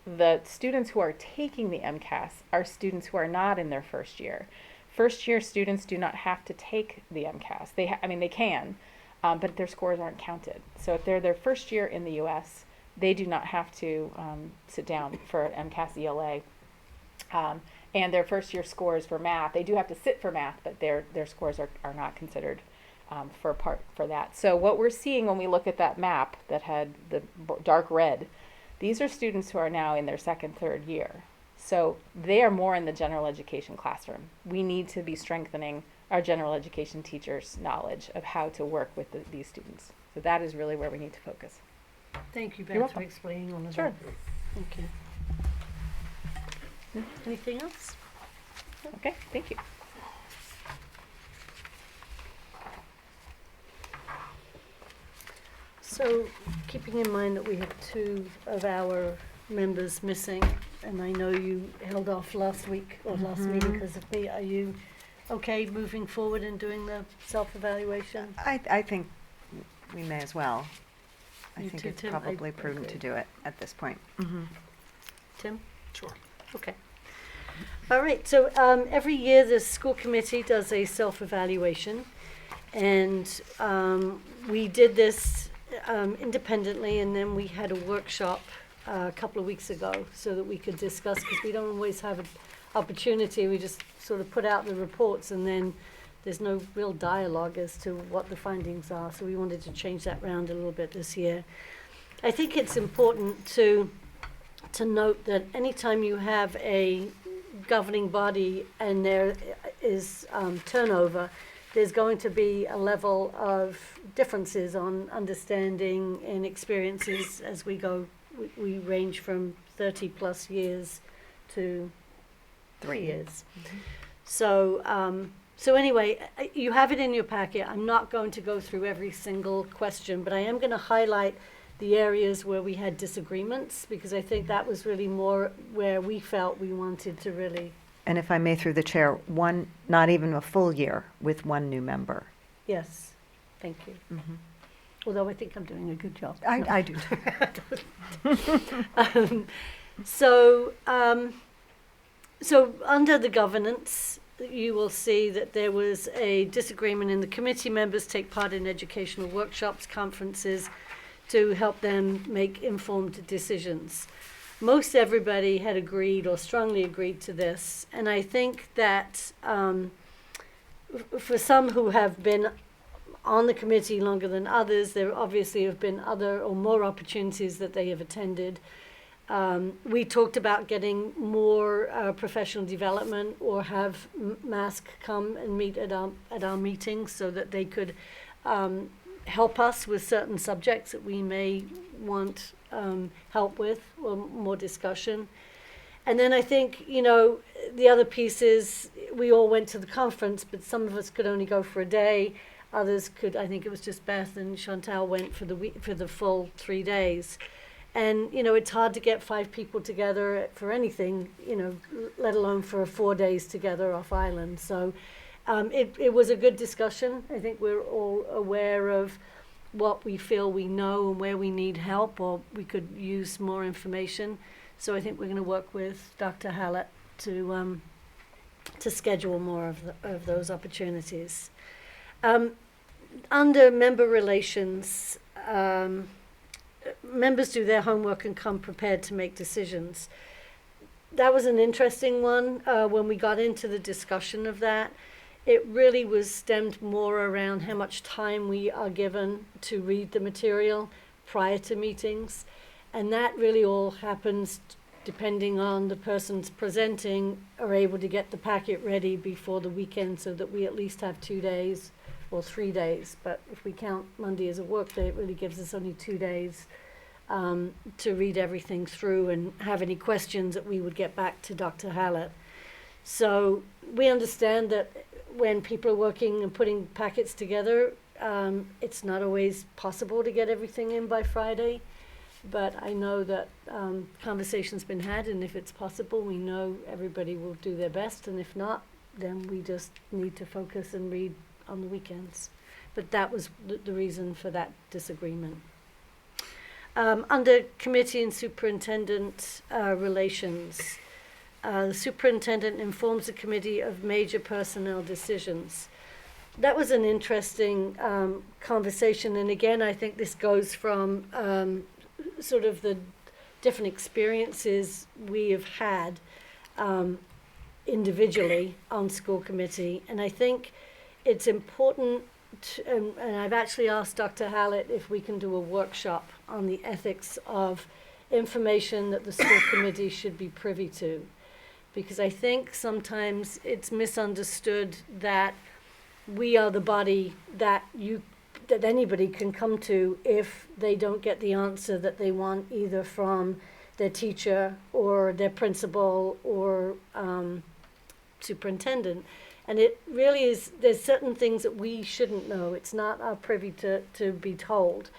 the students who are taking the MCAS are students who are not in their first year. First year students do not have to take the MCAS. They can, but their scores aren't counted. So if they're their first year in the U.S., they do not have to sit down for MCAS ELA. And their first year scores for math, they do have to sit for math, but their scores are not considered for that. So what we're seeing when we look at that map that had the dark red, these are students who are now in their second, third year. So they are more in the general education classroom. We need to be strengthening our general education teachers' knowledge of how to work with these students. So that is really where we need to focus. Thank you, You're Beth, for welcome. explaining all of Sure. that. Thank you. Anything else? Okay, thank you. So, keeping in mind that we have 2 of our members missing, and I know you held off last week or last meeting because of me, are you okay moving forward and doing the self-evaluation? I think we may as well. I You think too, it's Tim? probably I prudent to agree. do it at this point. Tim? Sure. Okay. All right, so every year the school committee does a self-evaluation, and we did this independently, and then we had a workshop a couple of weeks ago so that we could discuss, because we don't always have an opportunity. We just sort of put out the reports, and then there's no real dialogue as to what the findings are, so we wanted to change that round a little bit this year. I think it's important to note that anytime you have a governing body and there is turnover, there's going to be a level of differences on understanding and experiences as we go. We range from 30 plus years to 3 years. So, so anyway, you have it in your packet. I'm not going to go through every single question, but I am going to highlight the areas where we had disagreements, because I think that was really more where we felt we wanted to really, And if I may, through the chair, not even a full year with 1 new member. yes, thank you. Although I think I'm doing a good job. I do too. So under the governance, you will see that there was a disagreement in the committee members take part in educational workshops, conferences, to help them make informed decisions. Most everybody had agreed or strongly agreed to this, and I think that for some who have been on the committee longer than others, there obviously have been other or more opportunities that they have attended. We talked about getting more professional development, or have MUSAK come and meet at our meetings so that they could help us with certain subjects that we may want help with, or more discussion. And then I think, the other piece is we all went to the conference, but some of us could only go for a day. Others could, I think it was just Beth and Chantal went for the full 3 days. And, it's hard to get 5 people together for anything, let alone for 4 days together off island. So it was a good discussion. I think we're all aware of what we feel we know and where we need help, or we could use more information. So I think we're going to work with Dr. Hallett to schedule more of those opportunities. Under member relations, members do their homework and come prepared to make decisions. That was an interesting one when we got into the discussion of that. It really was stemmed more around how much time we are given to read the material prior to meetings. And that really all happens depending on the person's presenting, are able to get the packet ready before the weekend so that we at least have 2 days or 3 days. But if we count Monday as a work day, it really gives us only 2 days to read everything through and have any questions that we would get back to Dr. Hallett. So we understand that when people are working and putting packets together, it's not always possible to get everything in by Friday. But I know that conversation's been had, and if it's possible, we know everybody will do their best, and if not, then we just need to focus and read on the weekends. But that was the reason for that disagreement. Under committee and superintendent relations, the superintendent informs the committee of major personnel decisions. That was an interesting conversation, and again, I think this goes from sort of the different experiences we have had individually on school committee, and I think it's important to, and I've actually asked Dr. Hallett if we can do a workshop on the ethics of information that the school committee should be privy to, because I think sometimes it's misunderstood that we are the body that anybody can come to if they don't get the answer that they want, either from their teacher or their principal or superintendent. And it really is, there's certain things that we shouldn't know. It's not our privy to be told.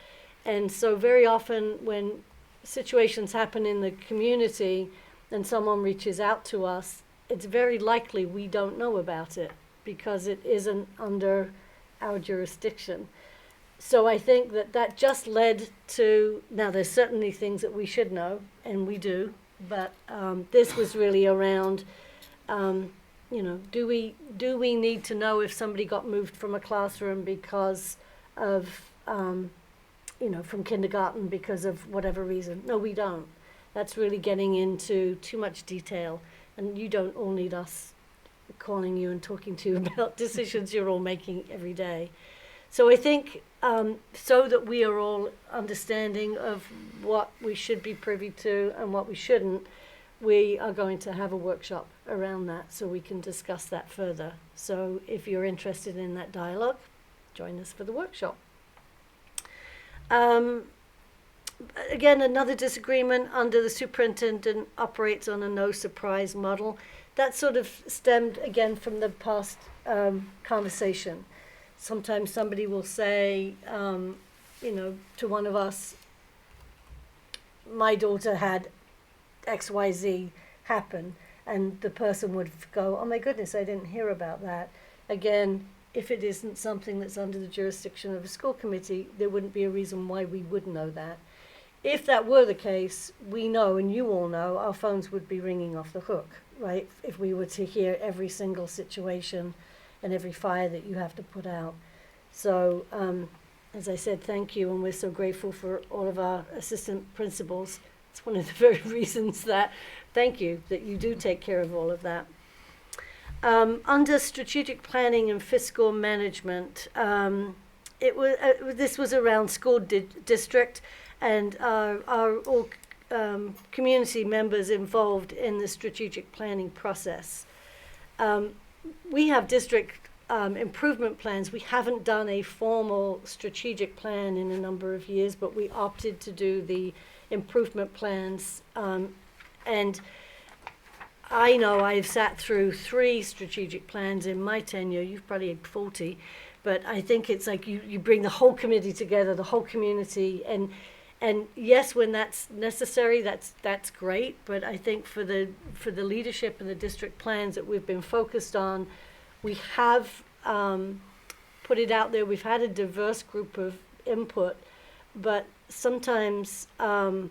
And so very often when situations happen in the community and someone reaches out to us, it's very likely we don't know about it because it isn't under our jurisdiction. So I think that just led to, now there's certainly things that we should know, and we do, but this was really around, do we need to know if somebody got moved from a classroom because of, from kindergarten because of whatever reason? No, we don't. That's really getting into too much detail, and you don't all need us calling you and talking to you about decisions you're all making every day. So I think so that we are all understanding of what we should be privy to and what we shouldn't, we are going to have a workshop around that so we can discuss that further. So if you're interested in that dialogue, join us for the workshop. Again, another disagreement under the superintendent operates on a no surprise model. That sort of stemmed again from the past conversation. Sometimes somebody will say, to one of us, my daughter had XYZ happen, and the person would go, oh my goodness, I didn't hear about that. Again, if it isn't something that's under the jurisdiction of a school committee, there wouldn't be a reason why we would know that. If that were the case, we know, and you all know, our phones would be ringing off the hook, right? If we were to hear every single situation and every fire that you have to put out. So, as I said, thank you, and we're so grateful for all of our assistant principals. It's one of the very reasons that, thank you, that you do take care of all of that. Under strategic planning and fiscal management, this was around school district and all community members involved in the strategic planning process. We have district improvement plans. We haven't done a formal strategic plan in a number of years, but we opted to do the improvement plans. And I know I've sat through 3 strategic plans in my tenure. You've probably had 40, but I think it's like you bring the whole committee together, the whole community, and yes, when that's necessary, that's great. But I think for the leadership and the district plans that we've been focused on, we have put it out there. We've had a diverse group of input, but sometimes the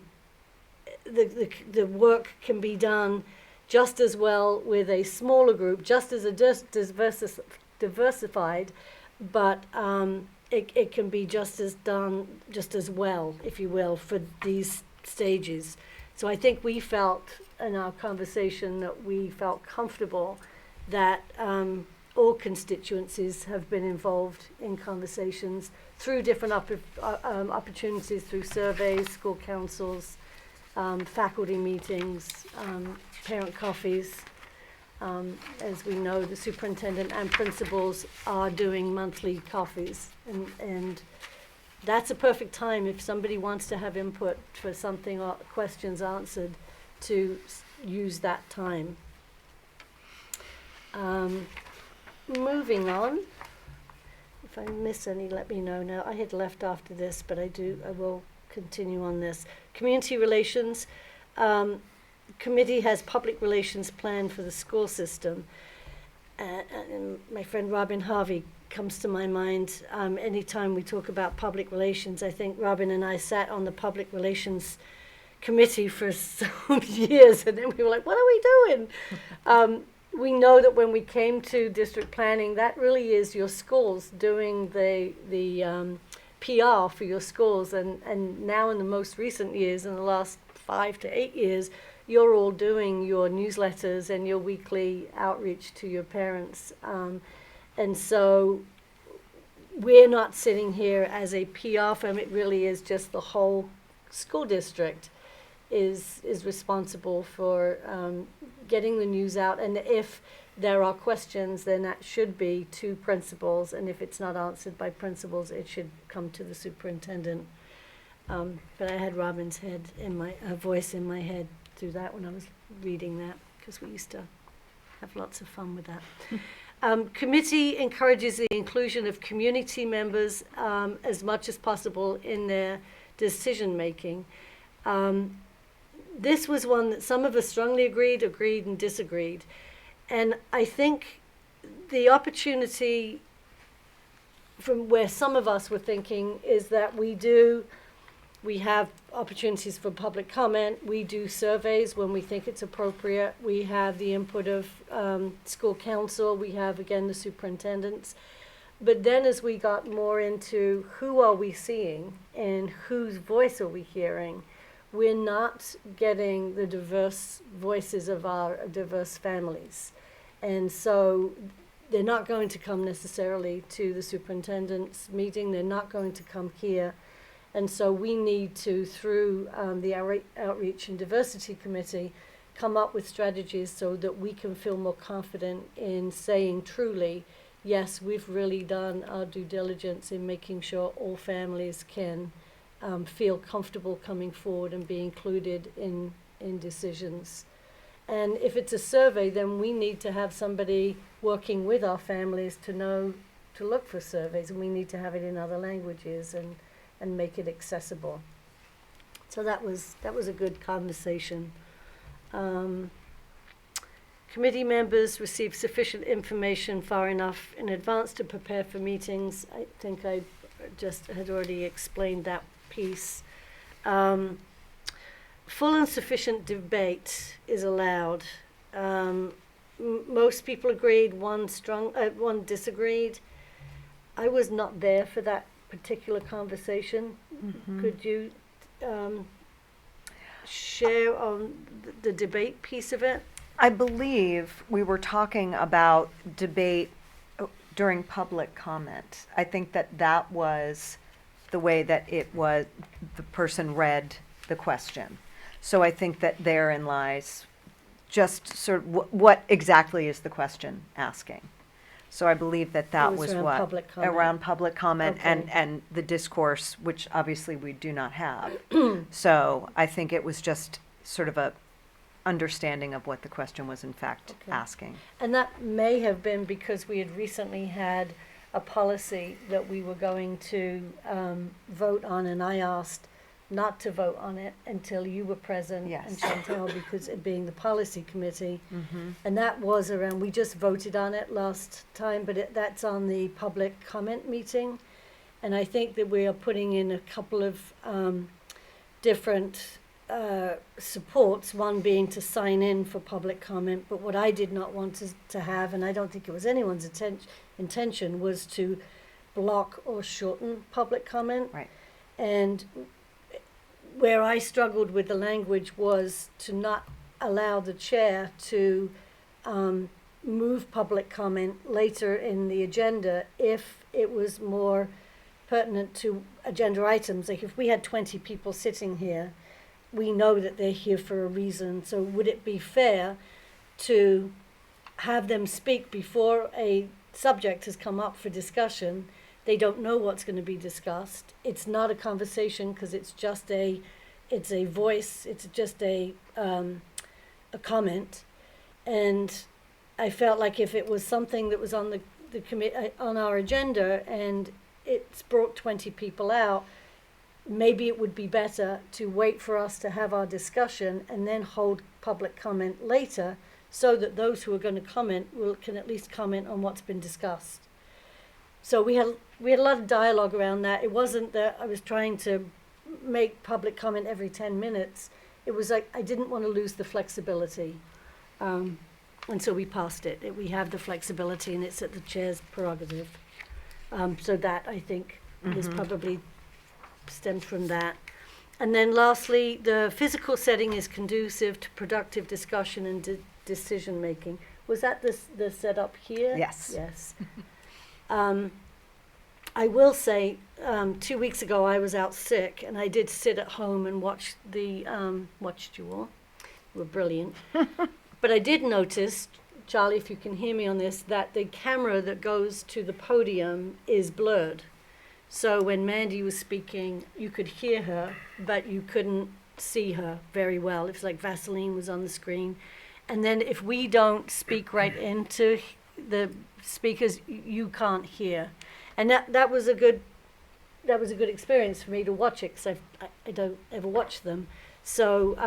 work can be done just as well with a smaller group, just as diversified, but it can be just as well, if you will, for these stages. So I think we felt in our conversation that we felt comfortable that all constituencies have been involved in conversations through different opportunities, through surveys, school councils, faculty meetings, parent coffees. As we know, the superintendent and principals are doing monthly coffees, and that's a perfect time if somebody wants to have input for something or questions answered to use that time. Moving on. If I miss any, let me know. Now, I had left after this, but I will continue on this. Community relations. Committee has public relations plan for the school system. And my friend Robin Harvey comes to my mind anytime we talk about public relations. I think Robin and I sat on the public relations committee for some years, and then we were like, what are we doing? We know that when we came to district planning, that really is your schools doing the PR for your schools. And now in the most recent years, in the last 5 to 8 years, you're all doing your newsletters and your weekly outreach to your parents. And so we're not sitting here as a PR firm. It really is just the whole school district is responsible for getting the news out. And if there are questions, then that should be to principals. And if it's not answered by principals, it should come to the superintendent. But I had Robin's voice in my head through that when I was reading that, because we used to have lots of fun with that. Committee encourages the inclusion of community members as much as possible in their decision making. This was one that some of us strongly agreed, and disagreed. And I think the opportunity from where some of us were thinking is that we have opportunities for public comment. We do surveys when we think it's appropriate. We have the input of school council. We have, again, the superintendents. But then as we got more into who are we seeing and whose voice are we hearing, we're not getting the diverse voices of our diverse families. And so they're not going to come necessarily to the superintendent's meeting. They're not going to come here. And so we need to, through the Outreach and Diversity Committee, come up with strategies so that we can feel more confident in saying truly, yes, we've really done our due diligence in making sure all families can feel comfortable coming forward and be included in decisions. And if it's a survey, then we need to have somebody working with our families to know to look for surveys, and we need to have it in other languages and make it accessible. So that was a good conversation. Committee members receive sufficient information far enough in advance to prepare for meetings. I think I just had already explained that piece. Full and sufficient debate is allowed. Most people agreed, one disagreed. I was not there for that particular conversation. Mm-hmm. Could you share on the debate piece of it? I believe we were talking about debate during public comment. I think that was the way that it was, the person read the question. So I think that therein lies just sort of what exactly is the question asking. So I believe that was around what public comment. Around public comment. Okay. and the discourse, which obviously we do not have. So I think it was just sort of a understanding of what the question was in fact asking. And that may have been because we had recently had a policy that we were going to vote on, and I asked not to vote on it until you were present, Yes. and Chantel, because it being the policy committee. Mm-hmm. And that was around, we just voted on it last time, but that's on the public comment meeting. And I think that we are putting in a couple of different supports, one being to sign in for public comment, but what I did not want to have, and I don't think it was anyone's intention, was to block or shorten public comment. Right. And where I struggled with the language was to not allow the chair to move public comment later in the agenda if it was more pertinent to agenda items. Like if we had 20 people sitting here we know that they're here for a reason. So would it be fair to have them speak before a subject has come up for discussion? They don't know what's going to be discussed. It's not a conversation because it's a voice. It's just a comment. And I felt like if it was something that was on the on our agenda and it's brought 20 people out, maybe it would be better to wait for us to have our discussion and then hold public comment later, so that those who are going to comment can at least comment on what's been discussed. So we had a lot of dialogue around that. It wasn't that I was trying to make public comment every 10 minutes. It was like I didn't want to lose the flexibility. And so we passed it. We have the flexibility, and it's at the chair's prerogative. So that, I think, is probably stemmed from that. And then lastly, the physical setting is conducive to productive discussion and decision making. Was that the setup here? Yes. Yes. I will say, 2 weeks ago I was out sick, and I did sit at home and watch watched you all. You were brilliant. But I did notice, Charlie, if you can hear me on this, that the camera that goes to the podium is blurred. So when Mandy was speaking, you could hear her, but you couldn't see her very well. It was like Vaseline was on the screen. And then if we don't speak right into the speakers, you can't hear. And that was a good experience for me to watch it, because I don't ever watch them. So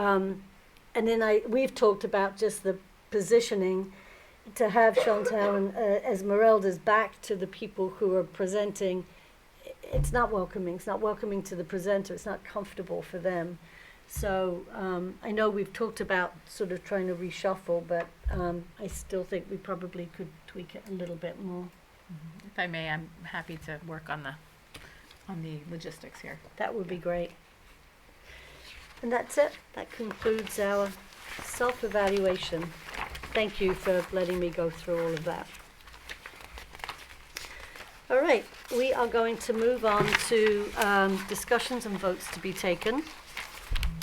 and then we've talked about just the positioning, to have Chantal and Esmeralda's back to the people who are presenting. It's not welcoming. It's not welcoming to the presenter. It's not comfortable for them. So I know we've talked about sort of trying to reshuffle, but I still think we probably could tweak it a little bit more. If I may, I'm happy to work on the logistics here. That would be great. And that's it. That concludes our self-evaluation. Thank you for letting me go through all of that. All right, we are going to move on to discussions and votes to be taken.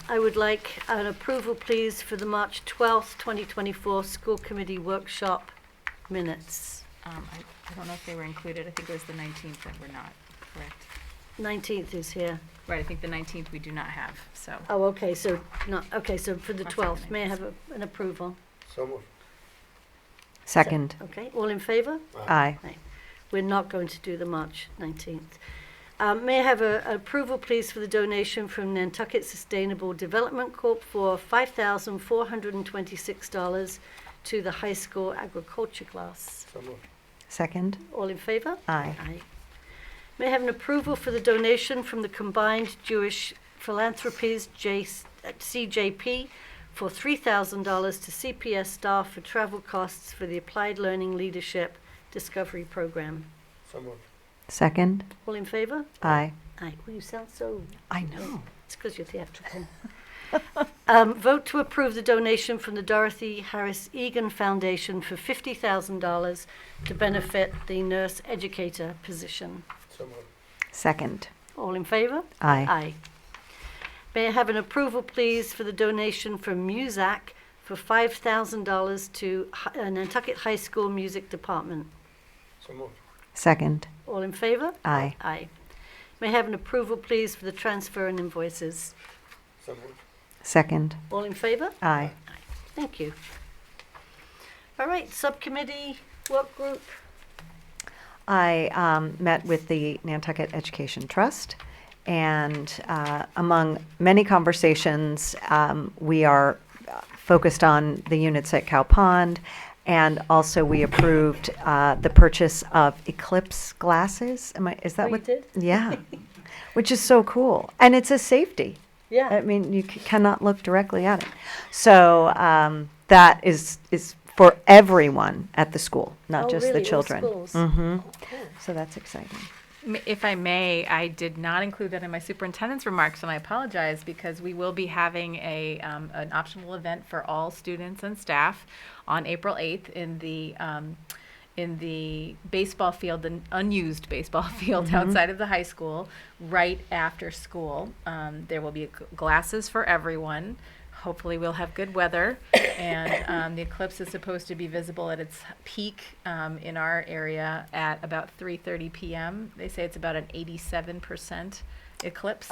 I would like an approval, please, for the March 12th, 2024 School Committee Workshop minutes. I don't know if they were included. I think it was the 19th that were not, correct? 19th is here. Right, I think the 19th we do not have, so. Oh, okay, so so for the March 12th, may I 19th. have an approval? So moved. Second. Okay, all in favor? Aye. We're not going to do the March 19th. May I have an approval, please, for the donation from Nantucket Sustainable Development Corp for $5,426 to the high school agriculture class? So moved. Second. All in favor? Aye. Aye. May I have an approval for the donation from the Combined Jewish Philanthropies, CJP, for $3,000 to CPS staff for travel costs for the Applied Learning Leadership Discovery Program? So moved. Second. All in favor? Aye. Aye. Well, you sound so... I know. It's because you're theatrical. Vote to approve the donation from the Dorothy Harrison Egan Foundation for $50,000 to benefit the Nurse Educator position. So moved. Second. All in favor? Aye. Aye. May I have an approval, please, for the donation from MUSAK for $5,000 to Nantucket High School Music Department? So moved. Second. All in favor? Aye. Aye. May I have an approval, please, for the transfer and invoices? So moved. Second. All in favor? Aye. Thank you. All right, subcommittee, work group. I met with the Nantucket Education Trust, and among many conversations, we are focused on the units at Cow Pond, and also we approved the purchase of Eclipse glasses. Is that Oh, you what? did? Yeah, which is so cool, and it's a safety. Yeah. I mean, you cannot look directly at it. So that is for everyone at the school, not Oh, just really? the All children. schools? Mm-hmm. Oh, cool. So that's exciting. If I may, I did not include that in my superintendent's remarks, and I apologize, because we will be having an optional event for all students and staff on April 8th in the in the baseball field, the unused baseball field outside of the high school, right after school. There will be glasses for everyone. Hopefully we'll have good weather, and the eclipse is supposed to be visible at its peak in our area at about 3:30 p.m. They say it's about an 87% eclipse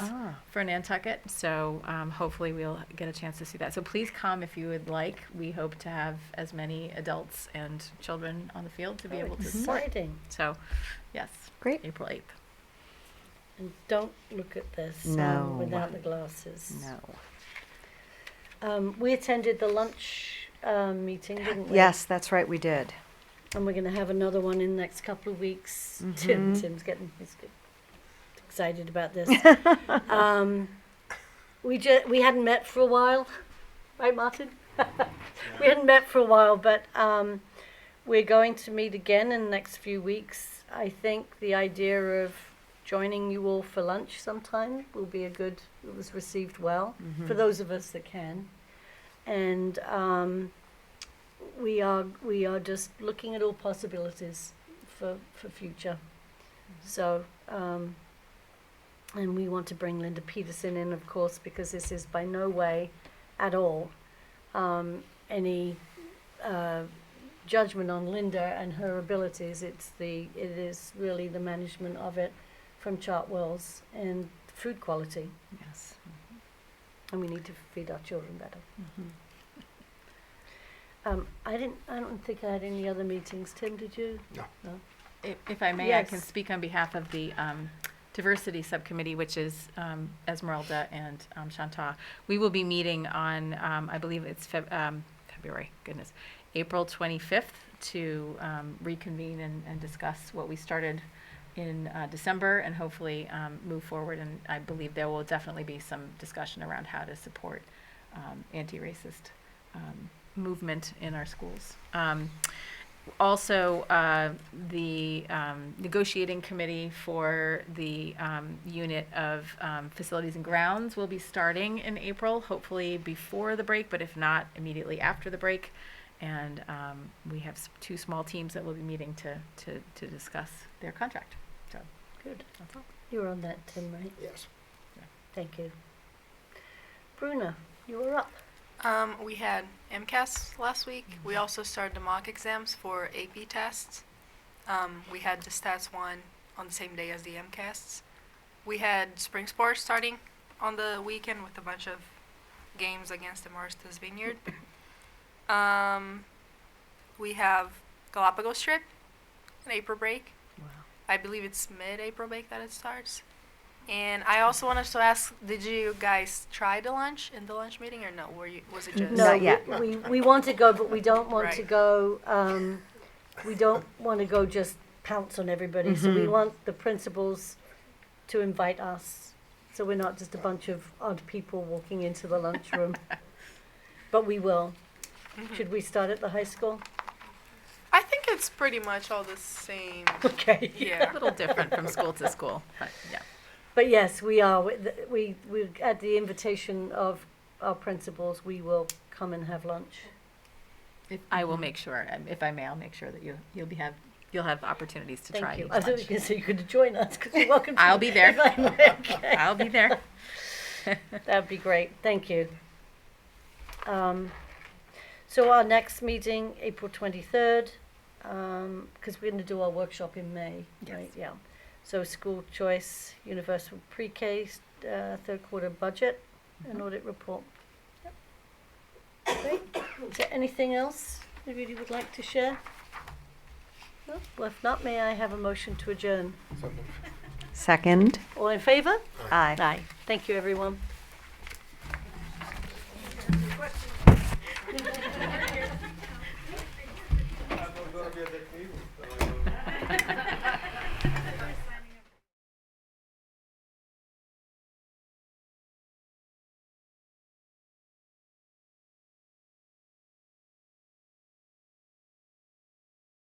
for Nantucket, so hopefully we'll get a chance to see that. So please come if you would like. We hope to have as many adults and children on the field to be able to support. Exciting. So, yes, Great. April 8th. And don't look at this No. without the glasses. No. We attended the lunch meeting, didn't we? Yes, that's right, we did. And we're going to have another one in the next couple of weeks. Mhm. Tim's getting excited about this. We hadn't met for a while, right, Martin? We hadn't met for a while, but we're going to meet again in the next few weeks. I think the idea of joining you all for lunch sometime will be it was received well for those of us that can. And we are just looking at all possibilities for future. So, and we want to bring Linda Peterson in, of course, because this is by no way at all any judgment on Linda and her abilities. It is really the management of it from Chartwell's and food quality. Yes. And we need to feed our children better. I don't think I had any other meetings. Tim, did you? No. If I may, I can Yes. speak on behalf of the Diversity Subcommittee, which is Esmeralda and Chantal. We will be meeting on, I believe it's February, April 25th to reconvene and discuss what we started in December and hopefully move forward. And I believe there will definitely be some discussion around how to support anti-racist movement in our schools. Also, the negotiating committee for the unit of facilities and grounds will be starting in April, hopefully before the break, but if not, immediately after the break. And we have two small teams that will be meeting to discuss their contract. So, Good. that's all. You were on that, Tim, right? Yes. Thank you. Bruna, you were up. We had MCAS last week. We also started the mock exams for AP tests. We had the stats one on the same day as the MCAS. We had spring sports starting on the weekend with a bunch of games against the Maristas Vineyard. We have Galapagos trip, an April break. Wow. I believe it's mid-April break that it starts. And I also wanted to ask, did you guys try the lunch in the lunch meeting or no? Was it just? No, Not yet. we want to go, but we don't want to Right. go. We don't want to go just pounce on everybody. So we want the principals to invite us, so we're not just a bunch of odd people walking into the lunchroom. But we will. Should we start at the high school? I think it's pretty much all the same. Okay. A Yeah. little different from school to school, but yeah. But yes, we are. We at the invitation of our principals, we will come and have lunch. I will make sure, if I may, I'll make sure that you'll have opportunities to try Thank you. each I thought you were lunch. going to say you could join us because you're welcome. I'll be there. Okay. I'll be there. That'd be great. Thank you. So our next meeting, April 23rd, because we're going to do our workshop in May, right? Yeah. So school choice, universal pre-K, third quarter budget, and audit report. Great. Is there anything else anybody would like to share? No? Well, if not, may I have a motion to adjourn? So moved. Second. All in favor? Aye. Aye. Thank you, everyone.